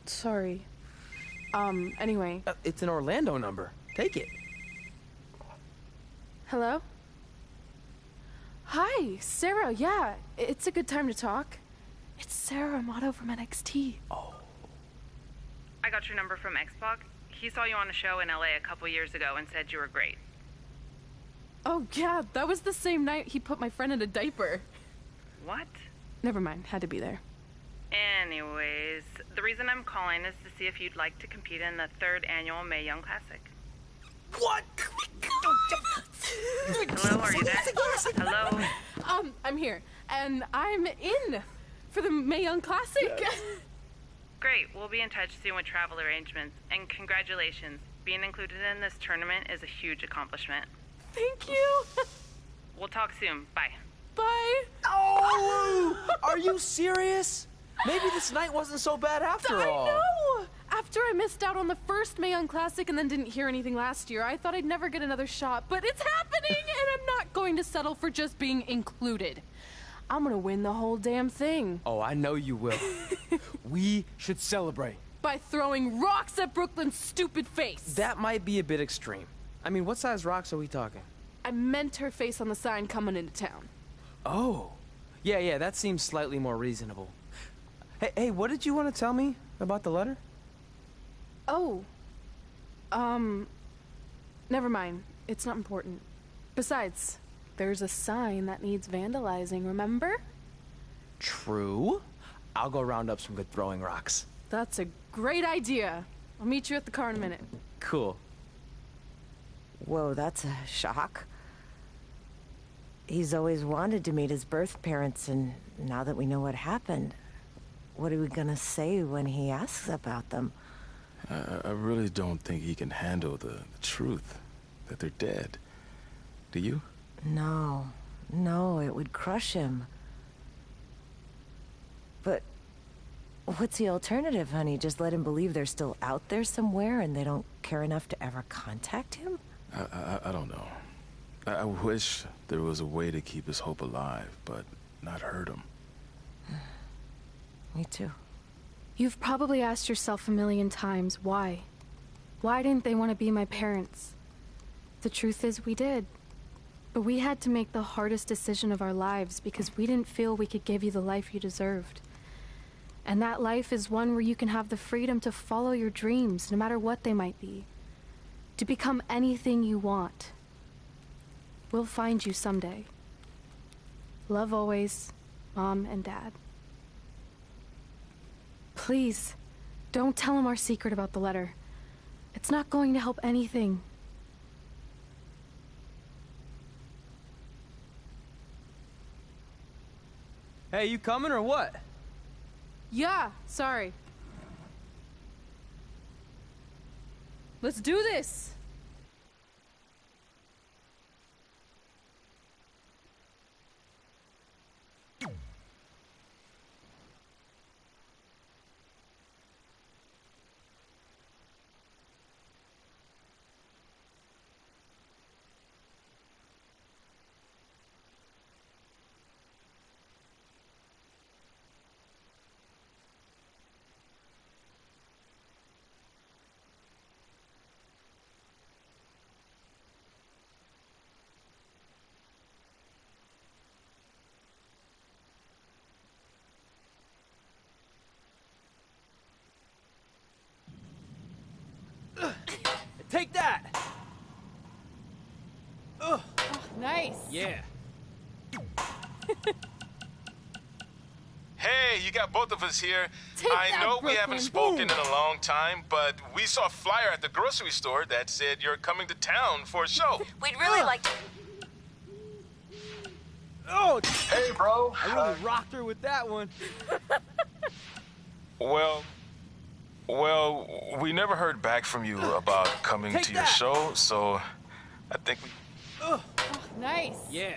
H: Sorry. Anyway.
C: It's an Orlando number. Take it.
H: Hello? Hi, Sarah. Yeah, it's a good time to talk. It's Sarah Amato from NXT.
C: Oh.
O: I got your number from Xbox. He saw you on a show in LA a couple years ago and said you were great.
H: Oh, yeah, that was the same night he put my friend in a diaper.
O: What?
H: Never mind, had to be there.
O: Anyways, the reason I'm calling is to see if you'd like to compete in the 3rd annual Mae Young Classic.
C: What?
O: Hello, are you there? Hello?
H: I'm here, and I'm in for the Mae Young Classic.
O: Great, we'll be in touch soon with travel arrangements, and congratulations. Being included in this tournament is a huge accomplishment.
H: Thank you.
O: We'll talk soon. Bye.
H: Bye.
C: Oh! Are you serious? Maybe this night wasn't so bad after all.
H: I know! After I missed out on the first Mae Young Classic and then didn't hear anything last year, I thought I'd never get another shot, but it's happening, and I'm not going to settle for just being included. I'm gonna win the whole damn thing.
C: Oh, I know you will. We should celebrate.
H: By throwing rocks at Brooklyn's stupid face.
C: That might be a bit extreme. I mean, what size rocks are we talking?
H: I meant her face on the sign coming into town.
C: Oh. Yeah, that seems slightly more reasonable. Hey, what did you want to tell me about the letter?
H: Oh. Never mind. It's not important. Besides, there's a sign that needs vandalizing, remember?
C: True. I'll go round up some good throwing rocks.
H: That's a great idea. I'll meet you at the car in a minute.
C: Cool.
P: Whoa, that's a shock. He's always wanted to meet his birth parents, and now that we know what happened, what are we gonna say when he asks about them?
J: I really don't think he can handle the truth, that they're dead. Do you?
P: No, it would crush him. But what's the alternative, honey? Just let him believe they're still out there somewhere and they don't care enough to ever contact him?
J: I don't know. I wish there was a way to keep his hope alive, but not hurt him.
P: Me too.
H: You've probably asked yourself a million times, why? Why didn't they want to be my parents? The truth is, we did. But we had to make the hardest decision of our lives because we didn't feel we could give you the life you deserved. And that life is one where you can have the freedom to follow your dreams, no matter what they might be. To become anything you want. We'll find you someday. Love always, Mom and Dad. Please, don't tell him our secret about the letter. It's not going to help anything.
C: Hey, you coming or what?
H: Yeah, sorry. Let's do this!
C: Take that! Ugh.
H: Oh, nice.
C: Yeah.
J: Hey, you got both of us here.
H: Take
J: I
H: that,
J: know
H: Brooklyn.
J: we haven't spoken in
H: Boom.
J: a long time, but we saw a flyer at the grocery store that said you're coming to town for a show.
B: We'd really like to...
C: Oh!
Q: Hey, bro.
C: I really rocked her with that one.
J: Well, we never heard back from you about coming to your show, so I think we...
H: Oh, nice.
C: Yeah.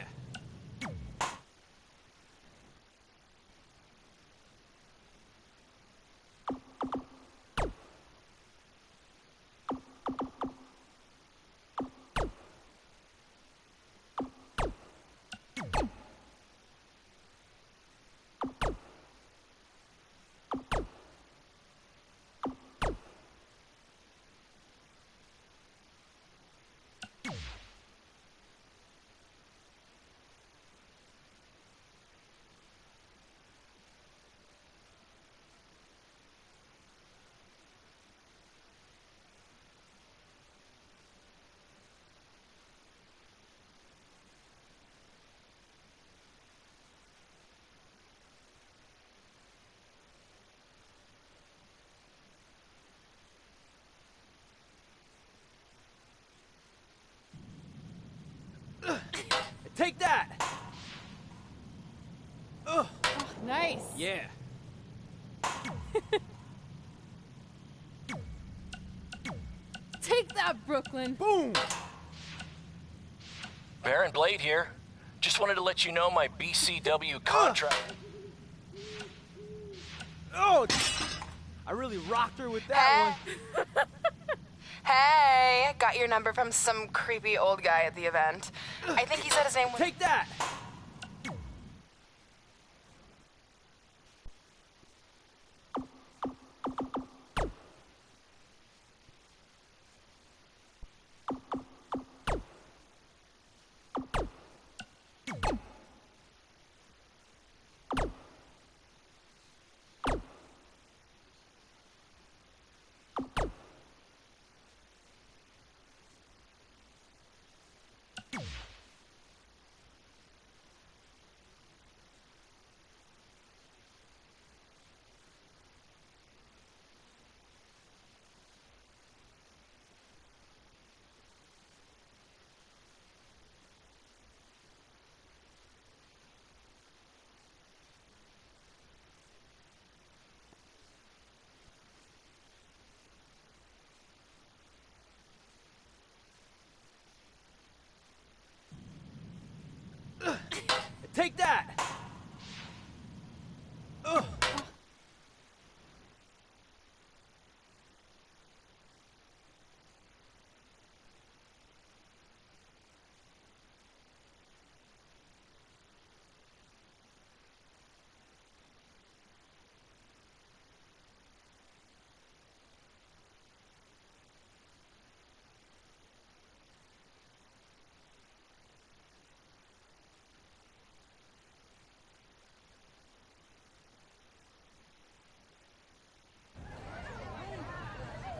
C: Take that!
H: Oh, nice.
C: Yeah.
H: Take that, Brooklyn.
C: Boom!
K: Baron Blade here. Just wanted to let you know my BCW contract...
C: Oh! I really rocked her with that one.
N: Hey, got your number from some creepy old guy at the event. I think he said his name was...
C: Take that! Take that! Ugh.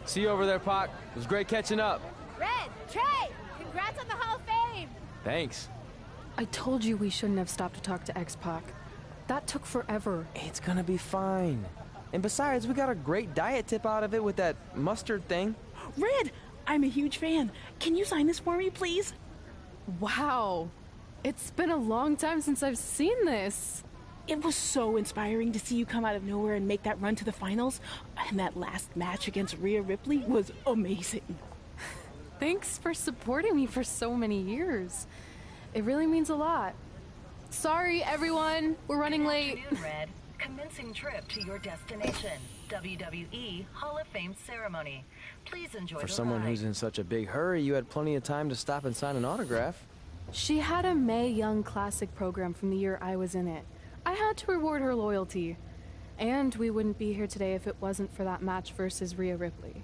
C: See you over there, Pac. It was great catching up.
H: Red, Trey, congrats on the Hall of Fame.
C: Thanks.
H: I told you we shouldn't have stopped to talk to X-Pac. That took forever.
C: It's gonna be fine. And besides, we got a great diet tip out of it with that mustard thing.
Q: Red, I'm a huge fan. Can you sign this for me, please?
H: Wow. It's been a long time since I've seen this.
Q: It was so inspiring to see you come out of nowhere and make that run to the finals. And that last match against Rhea Ripley was amazing.
H: Thanks for supporting me for so many years. It really means a lot. Sorry, everyone. We're running late.
R: Good afternoon, Red. Commencing trip to your destination. WWE Hall of Fame ceremony. Please enjoy
C: For
R: the
C: someone
R: ride.
C: who's in such a big hurry, you had plenty of time to stop and sign an autograph.
H: She had a Mae Young Classic program from the year I was in it. I had to reward her loyalty. And we wouldn't be here today if it wasn't for that match versus Rhea Ripley.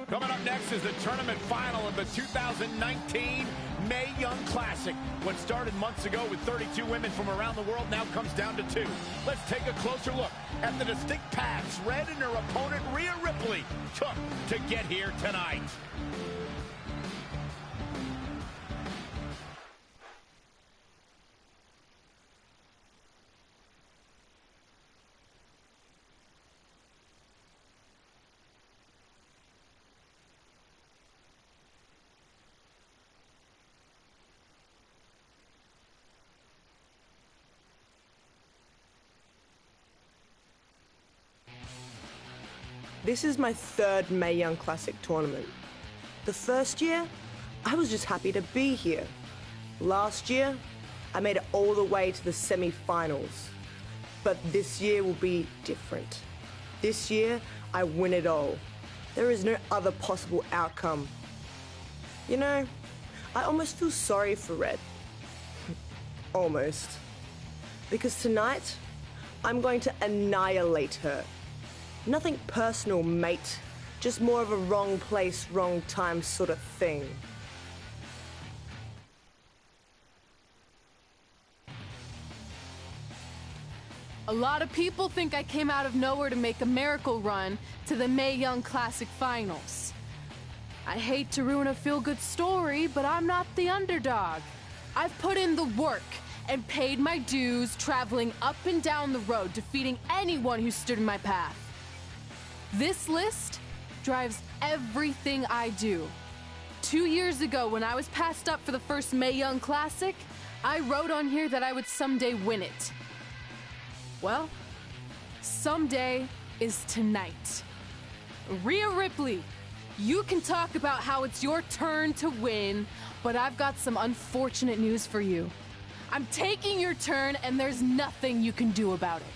S: Coming up next is the tournament final of the 2019 Mae Young Classic. What started months ago with 32 women from around the world now comes down to 2. Let's take a closer look at the distinct paths Red and her opponent Rhea Ripley took to get here tonight.
T: This is my third Mae Young Classic tournament. The first year, I was just happy to be here. Last year, I made it all the way to the semi-finals. But this year will be different. This year, I win it all. There is no other possible outcome. You know, I almost feel sorry for Red. Almost. Because tonight, I'm going to annihilate her. Nothing personal, mate. Just more of a wrong place, wrong time sort of thing.
H: A lot of people think I came out of nowhere to make a miracle run to the Mae Young Classic Finals. I hate to ruin a feel-good story, but I'm not the underdog. I've put in the work and paid my dues traveling up and down the road, defeating anyone who stood in my path. This list drives everything I do. 2 years ago, when I was passed up for the first Mae Young Classic, I wrote on here that I would someday win it. Well, someday is tonight. Rhea Ripley, you can talk about how it's your turn to win, but I've got some unfortunate news for you. I'm taking your turn, and there's nothing you can do about it.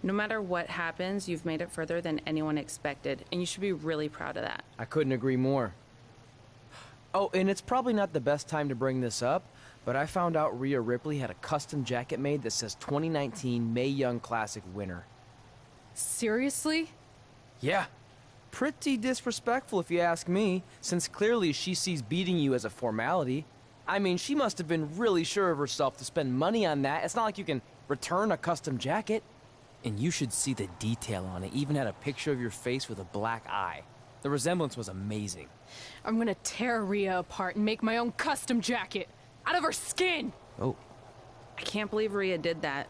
O: No matter what happens, you've made it further than anyone expected, and you should be really proud of that.
C: I couldn't agree more. Oh, and it's probably not the best time to bring this up, but I found out Rhea Ripley had a custom jacket made that says 2019 Mae Young Classic winner.
H: Seriously?
C: Yeah. Pretty disrespectful if you ask me, since clearly she sees beating you as a formality. I mean, she must have been really sure of herself to spend money on that. It's not like you can return a custom jacket. And you should see the detail on it. Even had a picture of your face with a black eye. The resemblance was amazing.
H: I'm gonna tear Rhea apart and make my own custom jacket out of her skin.
C: Oh.
O: I can't believe Rhea did that.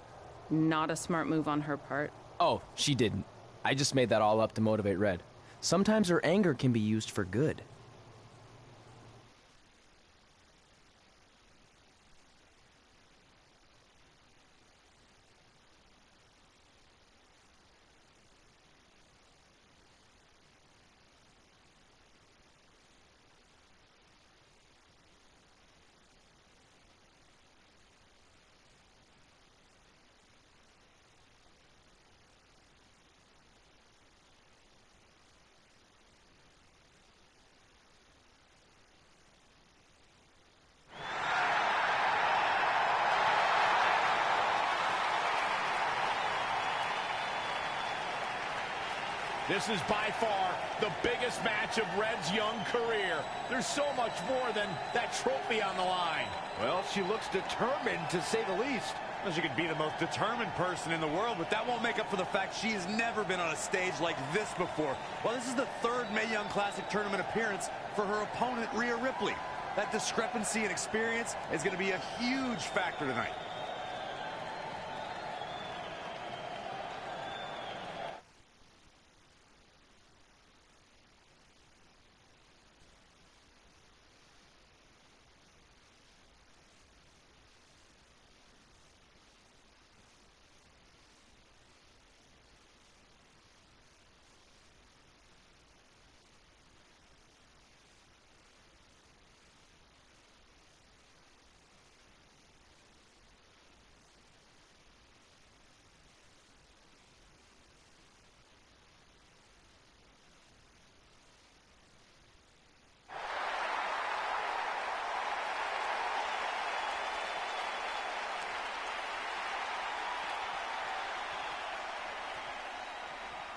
O: Not a smart move on her part.
C: Oh, she didn't. I just made that all up to motivate Red. Sometimes her anger can be used for good.
S: This is by far the biggest match of Red's young career. There's so much more than that trophy on the line.
U: Well, she looks determined, to say the least. Well, she could be the most determined person in the world, but that won't make up for the fact she has never been on a stage like this before. Well, this is the third Mae Young Classic tournament appearance for her opponent, Rhea Ripley. That discrepancy in experience is going to be a huge factor tonight.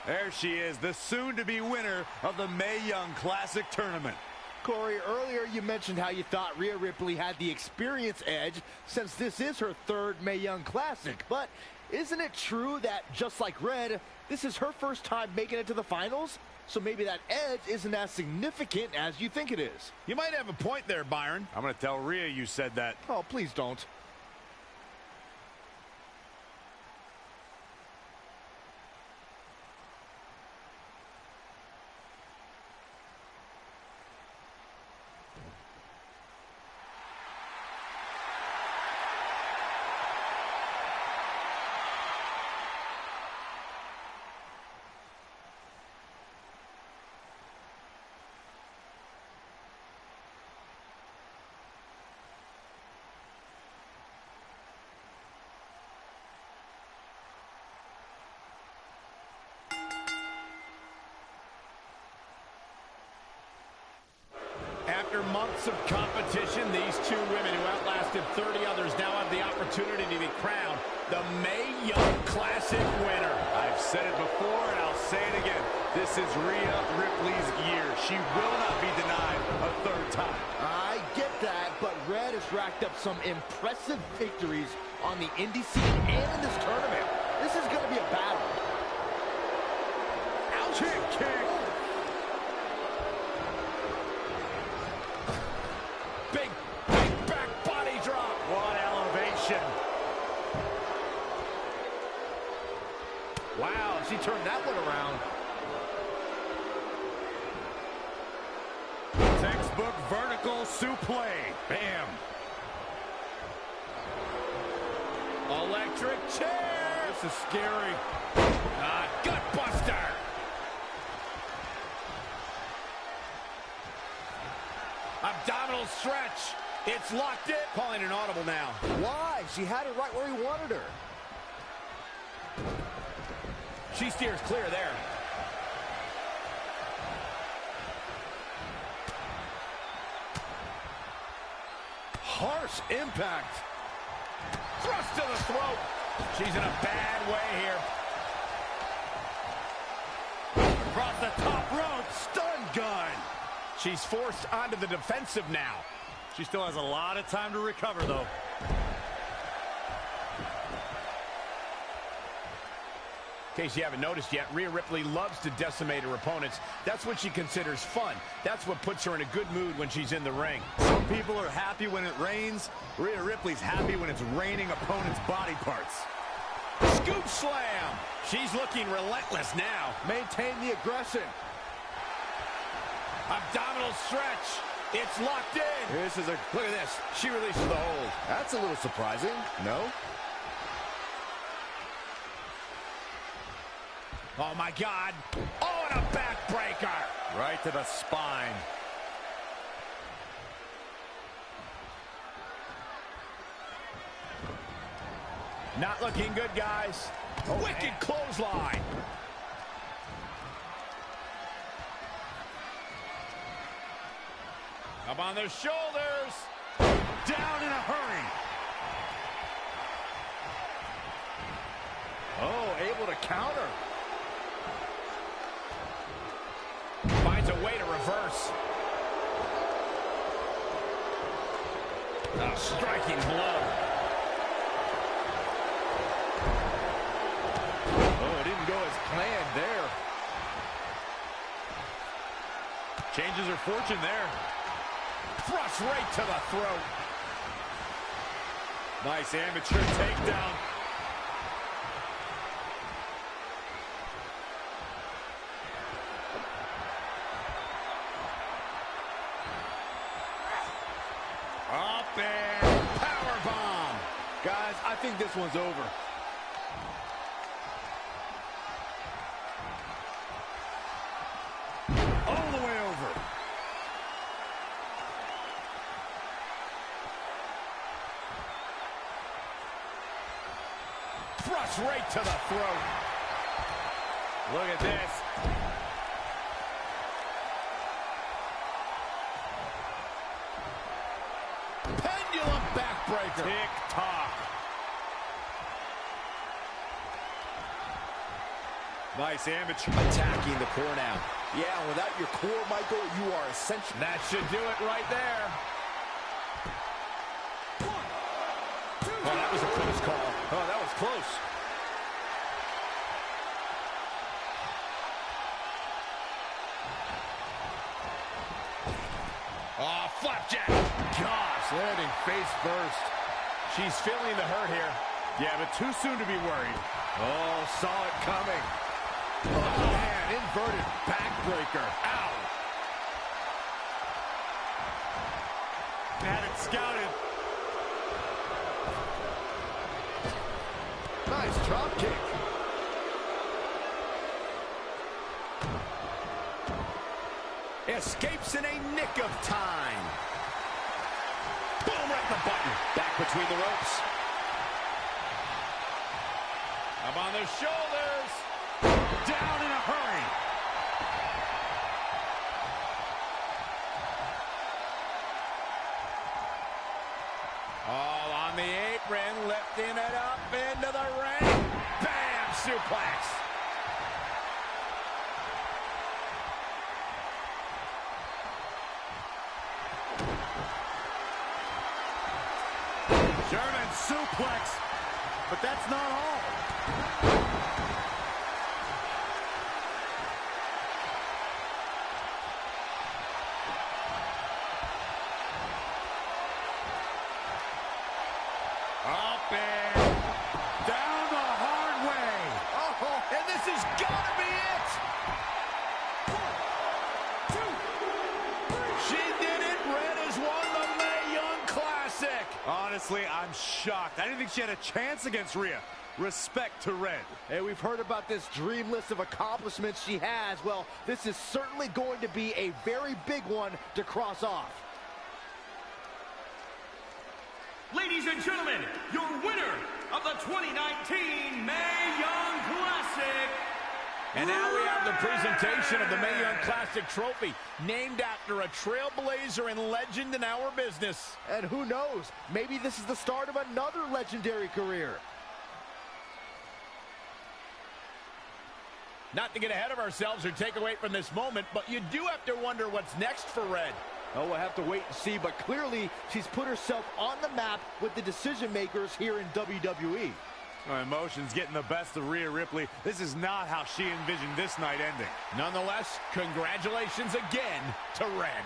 U: There she is, the soon-to-be winner of the Mae Young Classic Tournament. Corey, earlier you mentioned how you thought Rhea Ripley had the experience edge since this is her third Mae Young Classic. But isn't it true that, just like Red, this is her first time making it to the finals? So maybe that edge isn't as significant as you think it is.
S: You might have a point there, Byron. I'm going to tell Rhea you said that.
U: Oh, please don't.
S: After months of competition, these two women who outlasted 30 others now have the opportunity to be crowned the Mae Young Classic winner. I've said it before and I'll say it again. This is Rhea Ripley's year. She will not be denied a third time.
U: I get that, but Red has racked up some impressive victories on the indie scene and in this tournament. This is going to be a battle. Ouch! Kick!
S: Big back body drop. What elevation. Wow, she turned that one around. Textbook vertical suplex. Bam. Electric chair. This is scary. Gut buster. Abdominal stretch. It's locked in. Calling an audible now.
U: Why? She had it right where he wanted her.
S: She steers clear there. Harsh impact. Thrust to the throat. She's in a bad way here. Across the top rope. Stun gun. She's forced onto the defensive now. She still has a lot of time to recover, though. In case you haven't noticed yet, Rhea Ripley loves to decimate her opponents. That's what she considers fun. That's what puts her in a good mood when she's in the ring.
U: Some people are happy when it rains. Rhea Ripley's happy when it's raining opponents' body parts.
S: Scoop slam. She's looking relentless now.
U: Maintain the aggression.
S: Abdominal stretch. It's locked in. Look at this. She releases the hold.
U: That's a little surprising. No?
S: Oh, my God. Oh, and a backbreaker. Right to the spine. Not looking good, guys. Oh, wicked clothesline. Up on their shoulders. Down in a hurry.
U: Oh, able to counter.
S: Finds a way to reverse. A striking blow.
U: Oh, it didn't go as planned there.
S: Changes her fortune there. Thrust right to the throat. Nice amateur takedown. Up and powerbomb.
U: Guys, I think this one's over.
S: All the way over. Thrust right to the throat. Look at this. Pendulum backbreaker. Tick-tock. Nice amateur.
A: Attacking the core now. Yeah, without your core, Michael, you are essential.
S: That should do it right there. Oh, that was a close call. Oh, that was close. Oh, flapjack. Gosh, landing face first. She's feeling the hurt here. Yeah, but too soon to be worried. Oh, saw it coming. Oh, man, inverted backbreaker. Ow. Had it scouted. Nice drop kick. Escapes in a nick of time. Boom, right in the button. Back between the ropes. Up on the shoulders. Down in a hurry. All on the apron, lifting it up into the ring. Bam! Suplex. German suplex, but that's not all. Up and down the hard way. Oh, and this has got to be it. 1, 2, 3. She did it. Red has won the Mae Young Classic. Honestly, I'm shocked. I didn't think she had a chance against Rhea. Respect to Red.
A: Hey, we've heard about this dream list of accomplishments she has. Well, this is certainly going to be a very big one to cross off.
M: Ladies and gentlemen, your winner of the 2019 Mae Young Classic.
S: And now we have the presentation of the Mae Young Classic trophy, named after a trailblazer and legend in our business.
A: And who knows, maybe this is the start of another legendary career.
S: Not to get ahead of ourselves or take away from this moment, but you do have to wonder what's next for Red.
A: Oh, we'll have to wait and see, but clearly she's put herself on the map with the decision makers here in WWE.
S: Emotions getting the best of Rhea Ripley. This is not how she envisioned this night ending. Nonetheless, congratulations again to Red.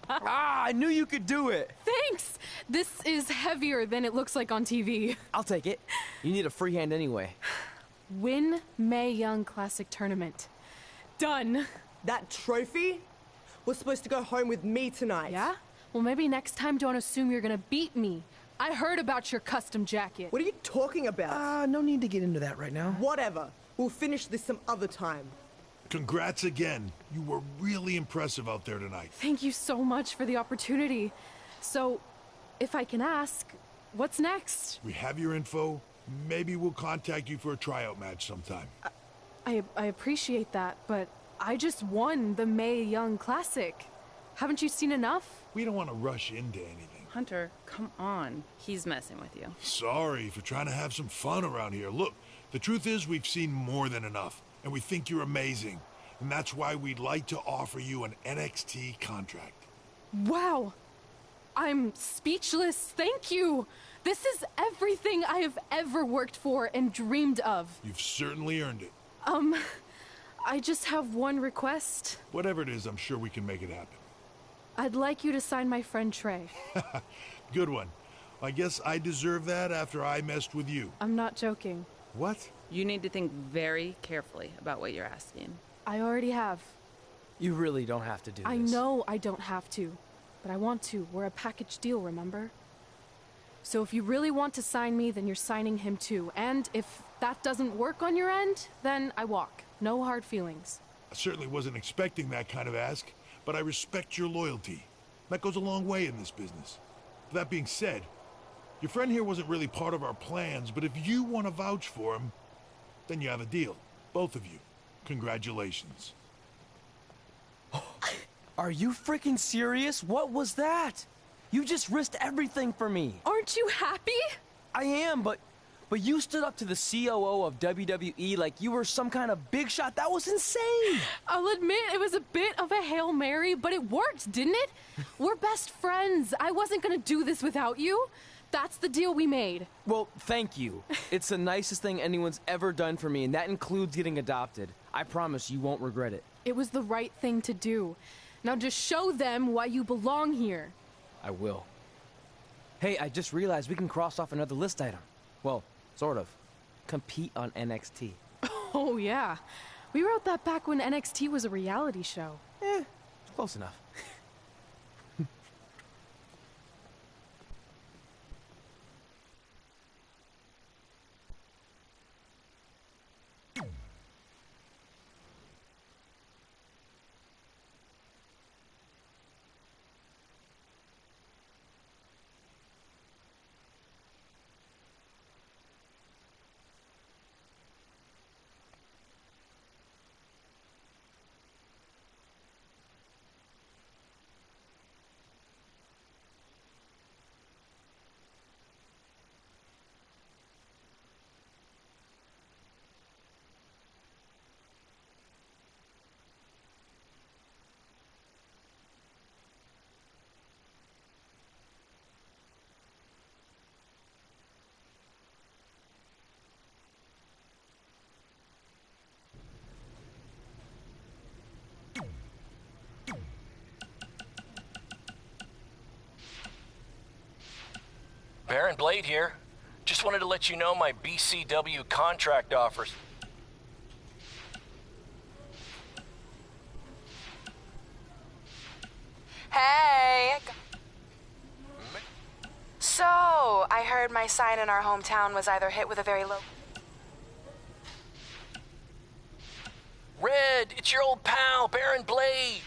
C: I knew you could do it.
H: Thanks! This is heavier than it looks like on TV.
C: I'll take it. You need a free hand anyway.
H: Win Mae Young Classic Tournament. Done.
T: That trophy was supposed to go home with me tonight.
H: Yeah? Well, maybe next time don't assume you're gonna beat me. I heard about your custom jacket.
T: What are you talking about?
C: No need to get into that right now.
T: Whatever. We'll finish this some other time.
V: Congrats again. You were really impressive out there tonight.
H: Thank you so much for the opportunity. So, if I can ask, what's next?
V: We have your info. Maybe we'll contact you for a tryout match sometime.
H: I appreciate that, but I just won the Mae Young Classic. Haven't you seen enough?
V: We don't want to rush into anything.
O: Hunter, come on. He's messing with you.
V: Sorry for trying to have some fun around here. Look, the truth is we've seen more than enough, and we think you're amazing. And that's why we'd like to offer you an NXT contract.
H: Wow! I'm speechless. Thank you! This is everything I have ever worked for and dreamed of.
V: You've certainly earned it.
H: I just have one request.
V: Whatever it is, I'm sure we can make it happen.
H: I'd like you to sign my friend Trey.
V: Good one. I guess I deserve that after I messed with you.
H: I'm not joking.
V: What?
O: You need to think very carefully about what you're asking.
H: I already have.
C: You really don't have to do this.
H: I know I don't have to, but I want to. We're a package deal, remember? So if you really want to sign me, then you're signing him too. And if that doesn't work on your end, then I walk. No hard feelings.
V: I certainly wasn't expecting that kind of ask, but I respect your loyalty. That goes a long way in this business. That being said, your friend here wasn't really part of our plans, but if you want to vouch for him, then you have a deal. Both of you. Congratulations.
C: Are you freaking serious? What was that? You just risked everything for me.
H: Aren't you happy?
C: I am, but you stood up to the COO of WWE like you were some kind of big shot. That was insane.
H: I'll admit it was a bit of a Hail Mary, but it worked, didn't it? We're best friends. I wasn't gonna do this without you. That's the deal we made.
C: Well, thank you. It's the nicest thing anyone's ever done for me, and that includes getting adopted. I promise you won't regret it.
H: It was the right thing to do. Now just show them why you belong here.
C: I will. Hey, I just realized we can cross off another list item. Well, sort of. Compete on NXT.
H: Oh, yeah. We wrote that back when NXT was a reality show.
C: Close enough.
K: Baron Blade here. Just wanted to let you know my BCW contract offers.
D: Hey! So, I heard my sign in our hometown was either hit with a very low...
K: Red, it's your old pal, Baron Blade.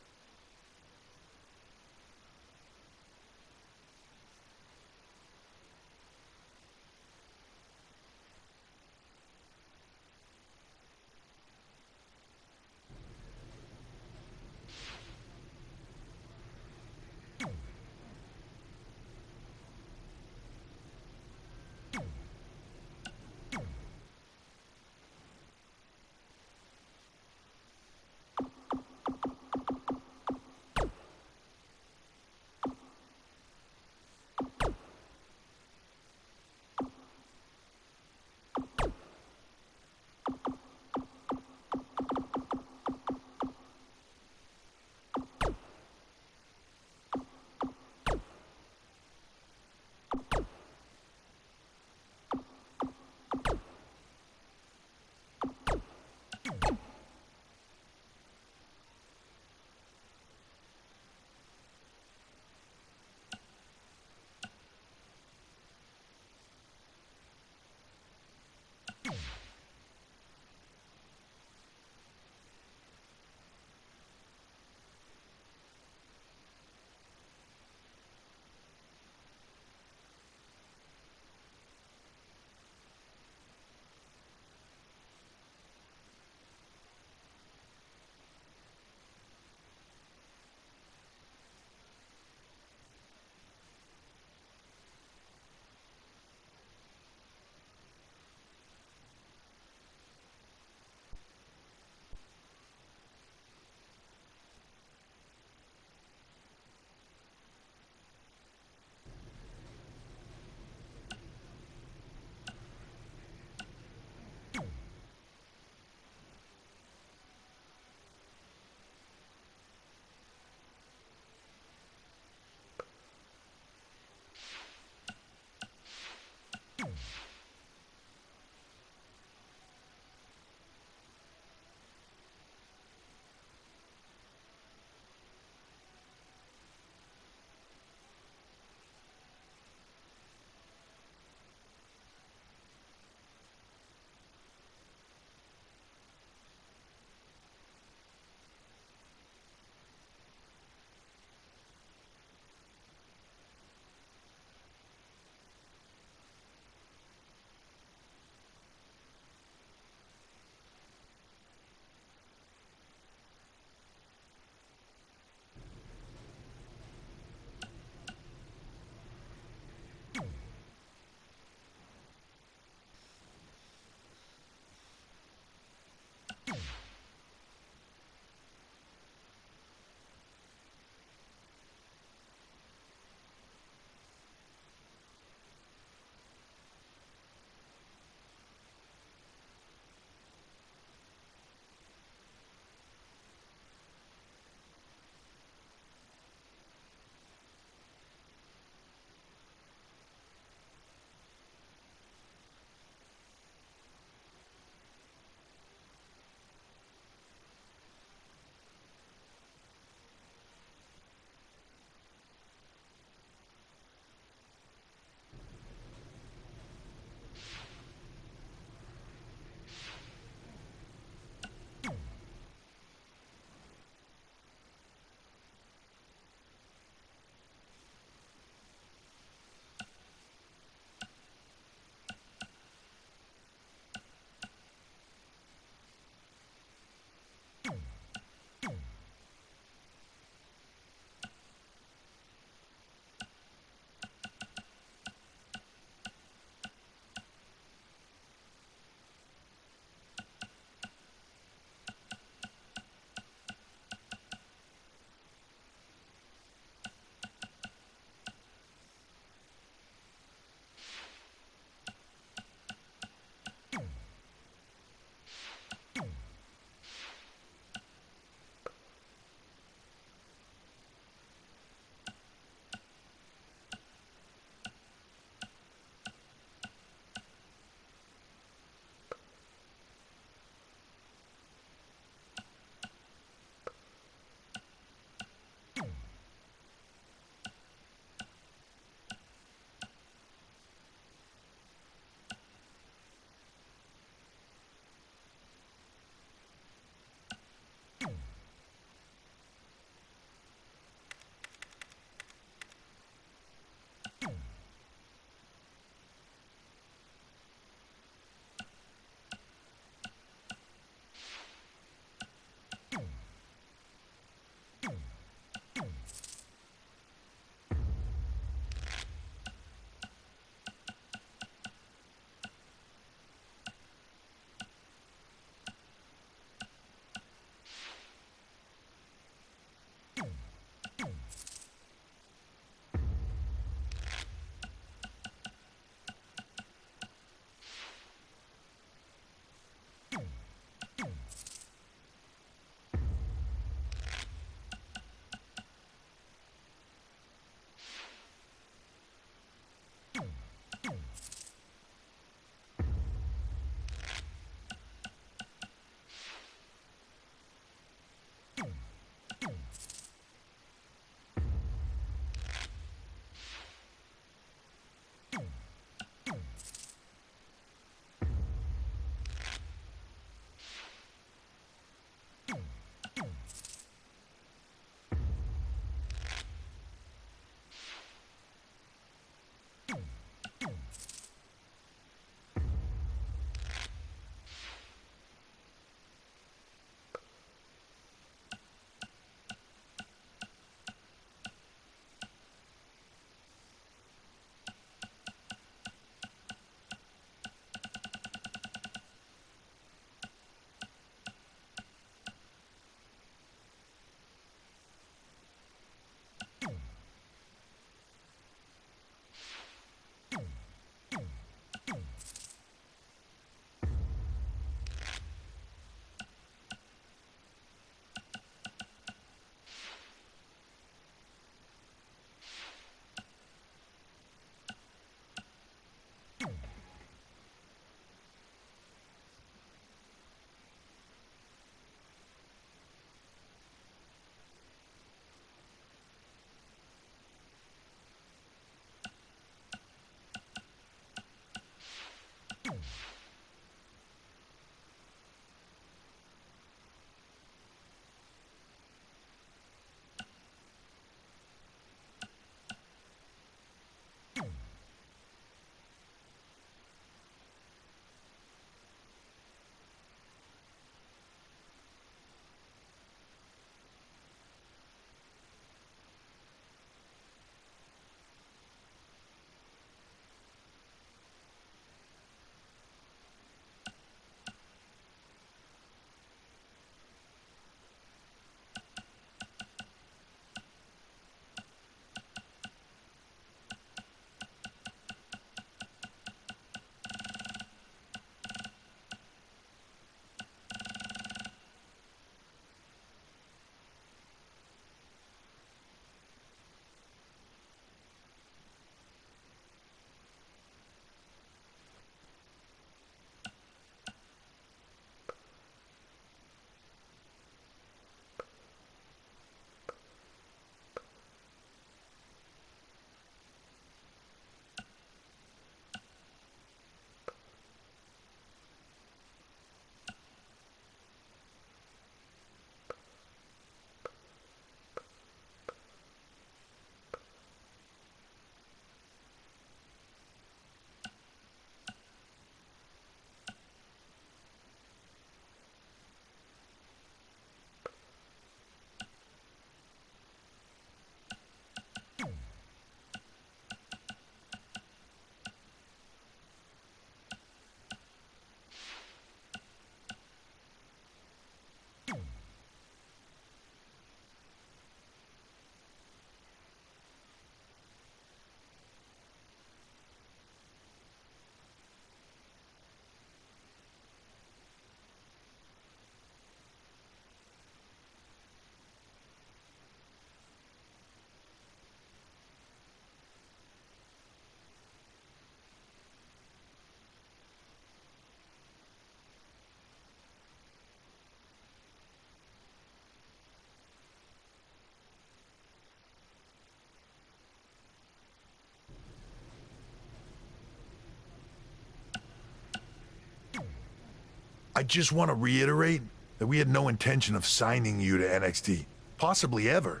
V: I just want to reiterate that we had no intention of signing you to NXT, possibly ever.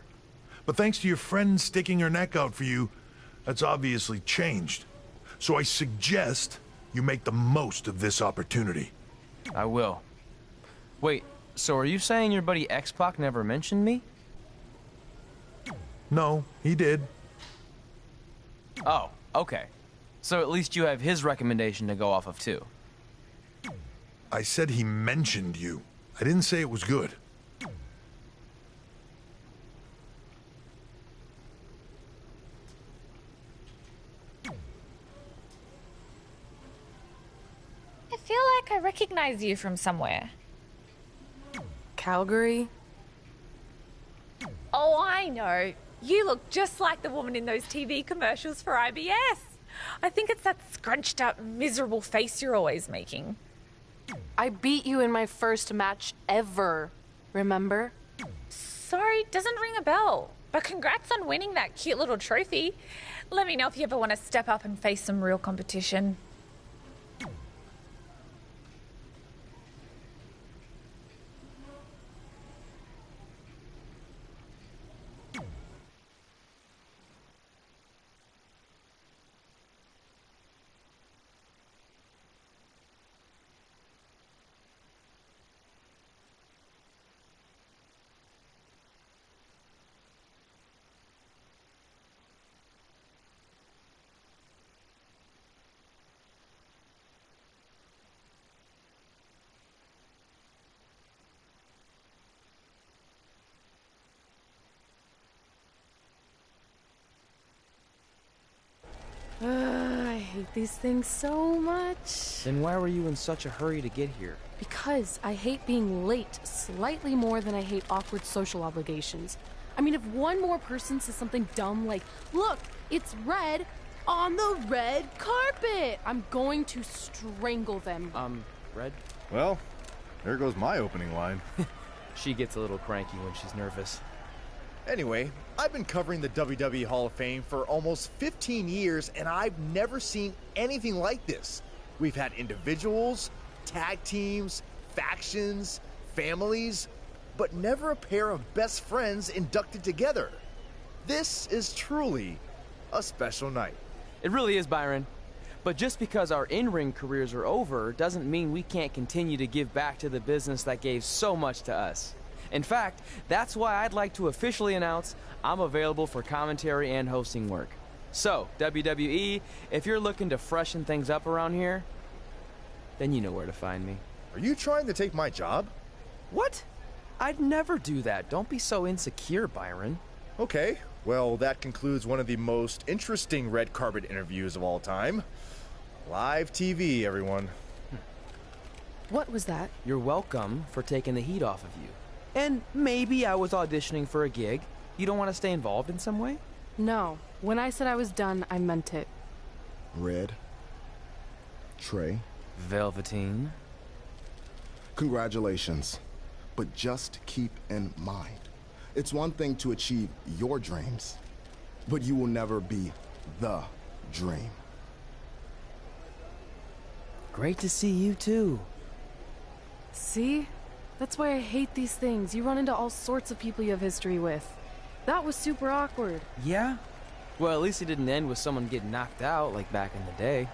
V: But thanks to your friend sticking her neck out for you, that's obviously changed. So I suggest you make the most of this opportunity.
C: I will. Wait, so are you saying your buddy X-Pac never mentioned me?
V: No, he did.
C: Oh, okay. So at least you have his recommendation to go off of too.
V: I said he mentioned you. I didn't say it was good.
E: I feel like I recognize you from somewhere.
H: Calgary?
E: Oh, I know. You look just like the woman in those TV commercials for IBS. I think it's that scrunched up, miserable face you're always making.
H: I beat you in my first match ever, remember?
E: Sorry, doesn't ring a bell. But congrats on winning that cute little trophy. Let me know if you ever want to step up and face some real competition.
H: I hate these things so much.
C: Then why were you in such a hurry to get here?
H: Because I hate being late slightly more than I hate awkward social obligations. I mean, if one more person says something dumb like, look, it's red on the red carpet, I'm going to strangle them.
C: Red?
A: Well, there goes my opening line.
C: She gets a little cranky when she's nervous.
A: Anyway, I've been covering the WWE Hall of Fame for almost 15 years, and I've never seen anything like this. We've had individuals, tag teams, factions, families, but never a pair of best friends inducted together. This is truly a special night.
C: It really is, Byron. But just because our in-ring careers are over doesn't mean we can't continue to give back to the business that gave so much to us. In fact, that's why I'd like to officially announce I'm available for commentary and hosting work. So, WWE, if you're looking to freshen things up around here, then you know where to find me.
A: Are you trying to take my job?
C: What? I'd never do that. Don't be so insecure, Byron.
A: Okay, well, that concludes one of the most interesting red carpet interviews of all time. Live TV, everyone.
H: What was that?
C: You're welcome for taking the heat off of you. And maybe I was auditioning for a gig. You don't want to stay involved in some way?
H: No. When I said I was done, I meant it.
G: Red. Trey.
C: Velveteen.
G: Congratulations. But just keep in mind, it's one thing to achieve your dreams, but you will never be the dream.
C: Great to see you too.
H: See? That's why I hate these things. You run into all sorts of people you have history with. That was super awkward.
C: Yeah? Well, at least it didn't end with someone getting knocked out like back in the day.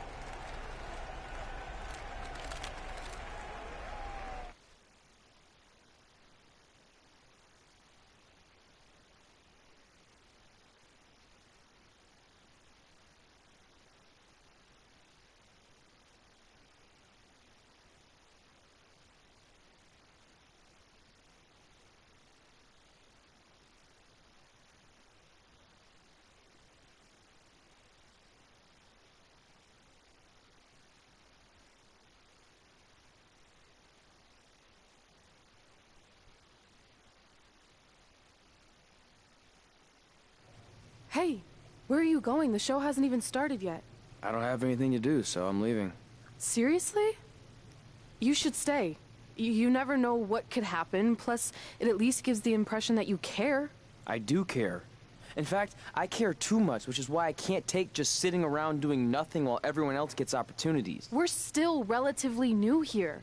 H: Hey, where are you going? The show hasn't even started yet.
C: I don't have anything to do, so I'm leaving.
H: Seriously? You should stay. You never know what could happen, plus it at least gives the impression that you care.
C: I do care. In fact, I care too much, which is why I can't take just sitting around doing nothing while everyone else gets opportunities.
H: We're still relatively new here.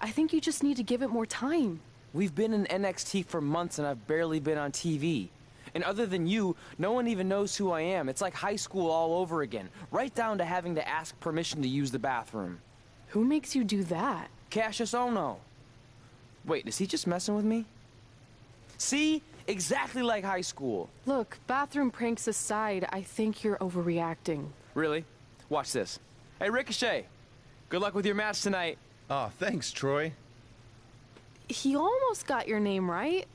H: I think you just need to give it more time.
C: We've been in NXT for months and I've barely been on TV. And other than you, no one even knows who I am. It's like high school all over again, right down to having to ask permission to use the bathroom.
H: Who makes you do that?
C: Cassius Ohno. Wait, is he just messing with me? See? Exactly like high school.
H: Look, bathroom pranks aside, I think you're overreacting.
C: Really? Watch this. Hey, Ricochet. Good luck with your match tonight.
A: Oh, thanks, Troy.
H: He almost got your name right.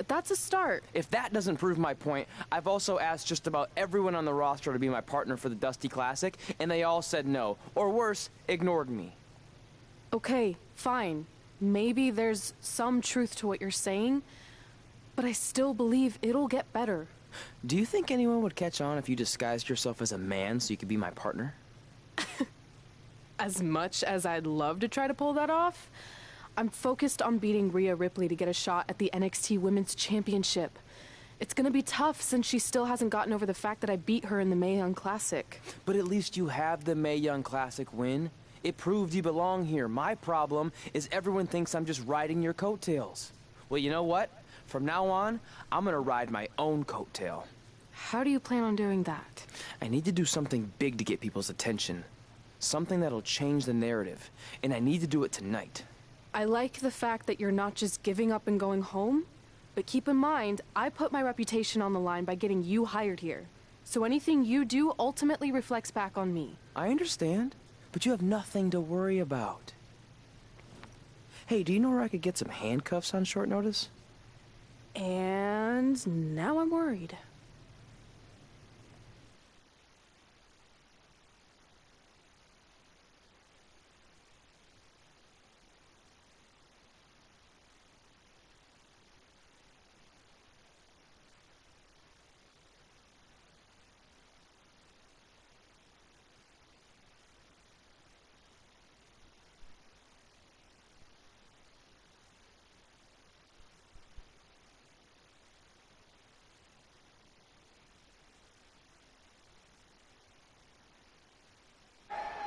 H: That's a start.
C: If that doesn't prove my point, I've also asked just about everyone on the roster to be my partner for the Dusty Classic, and they all said no. Or worse, ignored me.
H: Okay, fine. Maybe there's some truth to what you're saying, but I still believe it'll get better.
C: Do you think anyone would catch on if you disguised yourself as a man so you could be my partner?
H: As much as I'd love to try to pull that off, I'm focused on beating Rhea Ripley to get a shot at the NXT Women's Championship. It's gonna be tough since she still hasn't gotten over the fact that I beat her in the Mae Young Classic.
C: But at least you have the Mae Young Classic win. It proved you belong here. My problem is everyone thinks I'm just riding your coattails. Well, you know what? From now on, I'm gonna ride my own coattail.
H: How do you plan on doing that?
C: I need to do something big to get people's attention. Something that'll change the narrative. And I need to do it tonight.
H: I like the fact that you're not just giving up and going home, but keep in mind, I put my reputation on the line by getting you hired here. So anything you do ultimately reflects back on me.
C: I understand, but you have nothing to worry about. Hey, do you know where I could get some handcuffs on short notice?
H: And now I'm worried.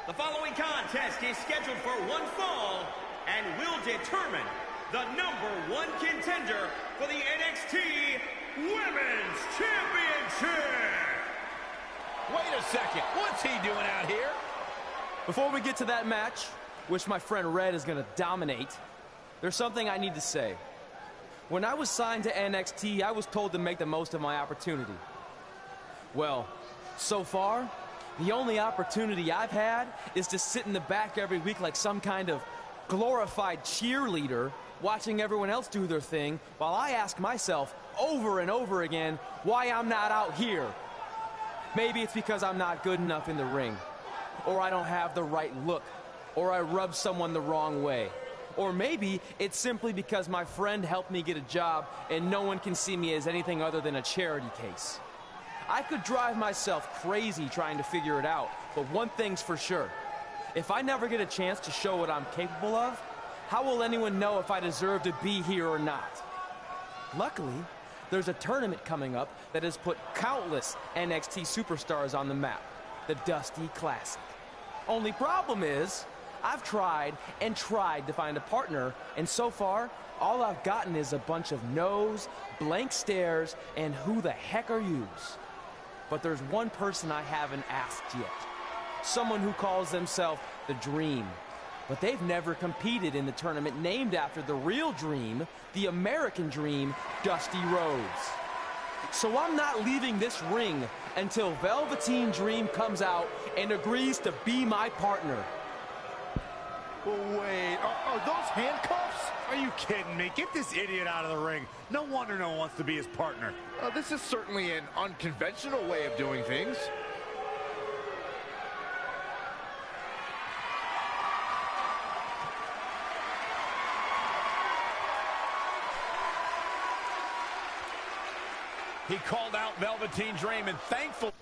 F: The following contest is scheduled for one fall and will determine the #1 contender for the NXT Women's Championship.
S: Wait a second. What's he doing out here?
C: Before we get to that match, which my friend Red is gonna dominate, there's something I need to say. When I was signed to NXT, I was told to make the most of my opportunity. Well, so far, the only opportunity I've had is to sit in the back every week like some kind of glorified cheerleader, watching everyone else do their thing, while I ask myself over and over again why I'm not out here. Maybe it's because I'm not good enough in the ring, or I don't have the right look, or I rub someone the wrong way. Or maybe it's simply because my friend helped me get a job and no one can see me as anything other than a charity case. I could drive myself crazy trying to figure it out, but one thing's for sure. If I never get a chance to show what I'm capable of, how will anyone know if I deserve to be here or not? Luckily, there's a tournament coming up that has put countless NXT superstars on the map, the Dusty Classic. Only problem is, I've tried and tried to find a partner, and so far, all I've gotten is a bunch of no's, blank stares, and who the heck are yous? But there's one person I haven't asked yet. Someone who calls themselves the Dream. But they've never competed in the tournament named after the real Dream, the American Dream, Dusty Rhodes. So I'm not leaving this ring until Velveteen Dream comes out and agrees to be my partner.
U: Wait, are those handcuffs? Are you kidding me? Get this idiot out of the ring. No wonder no one wants to be his partner.
A: This is certainly an unconventional way of doing things.
S: He called out Velveteen Dream and thankful.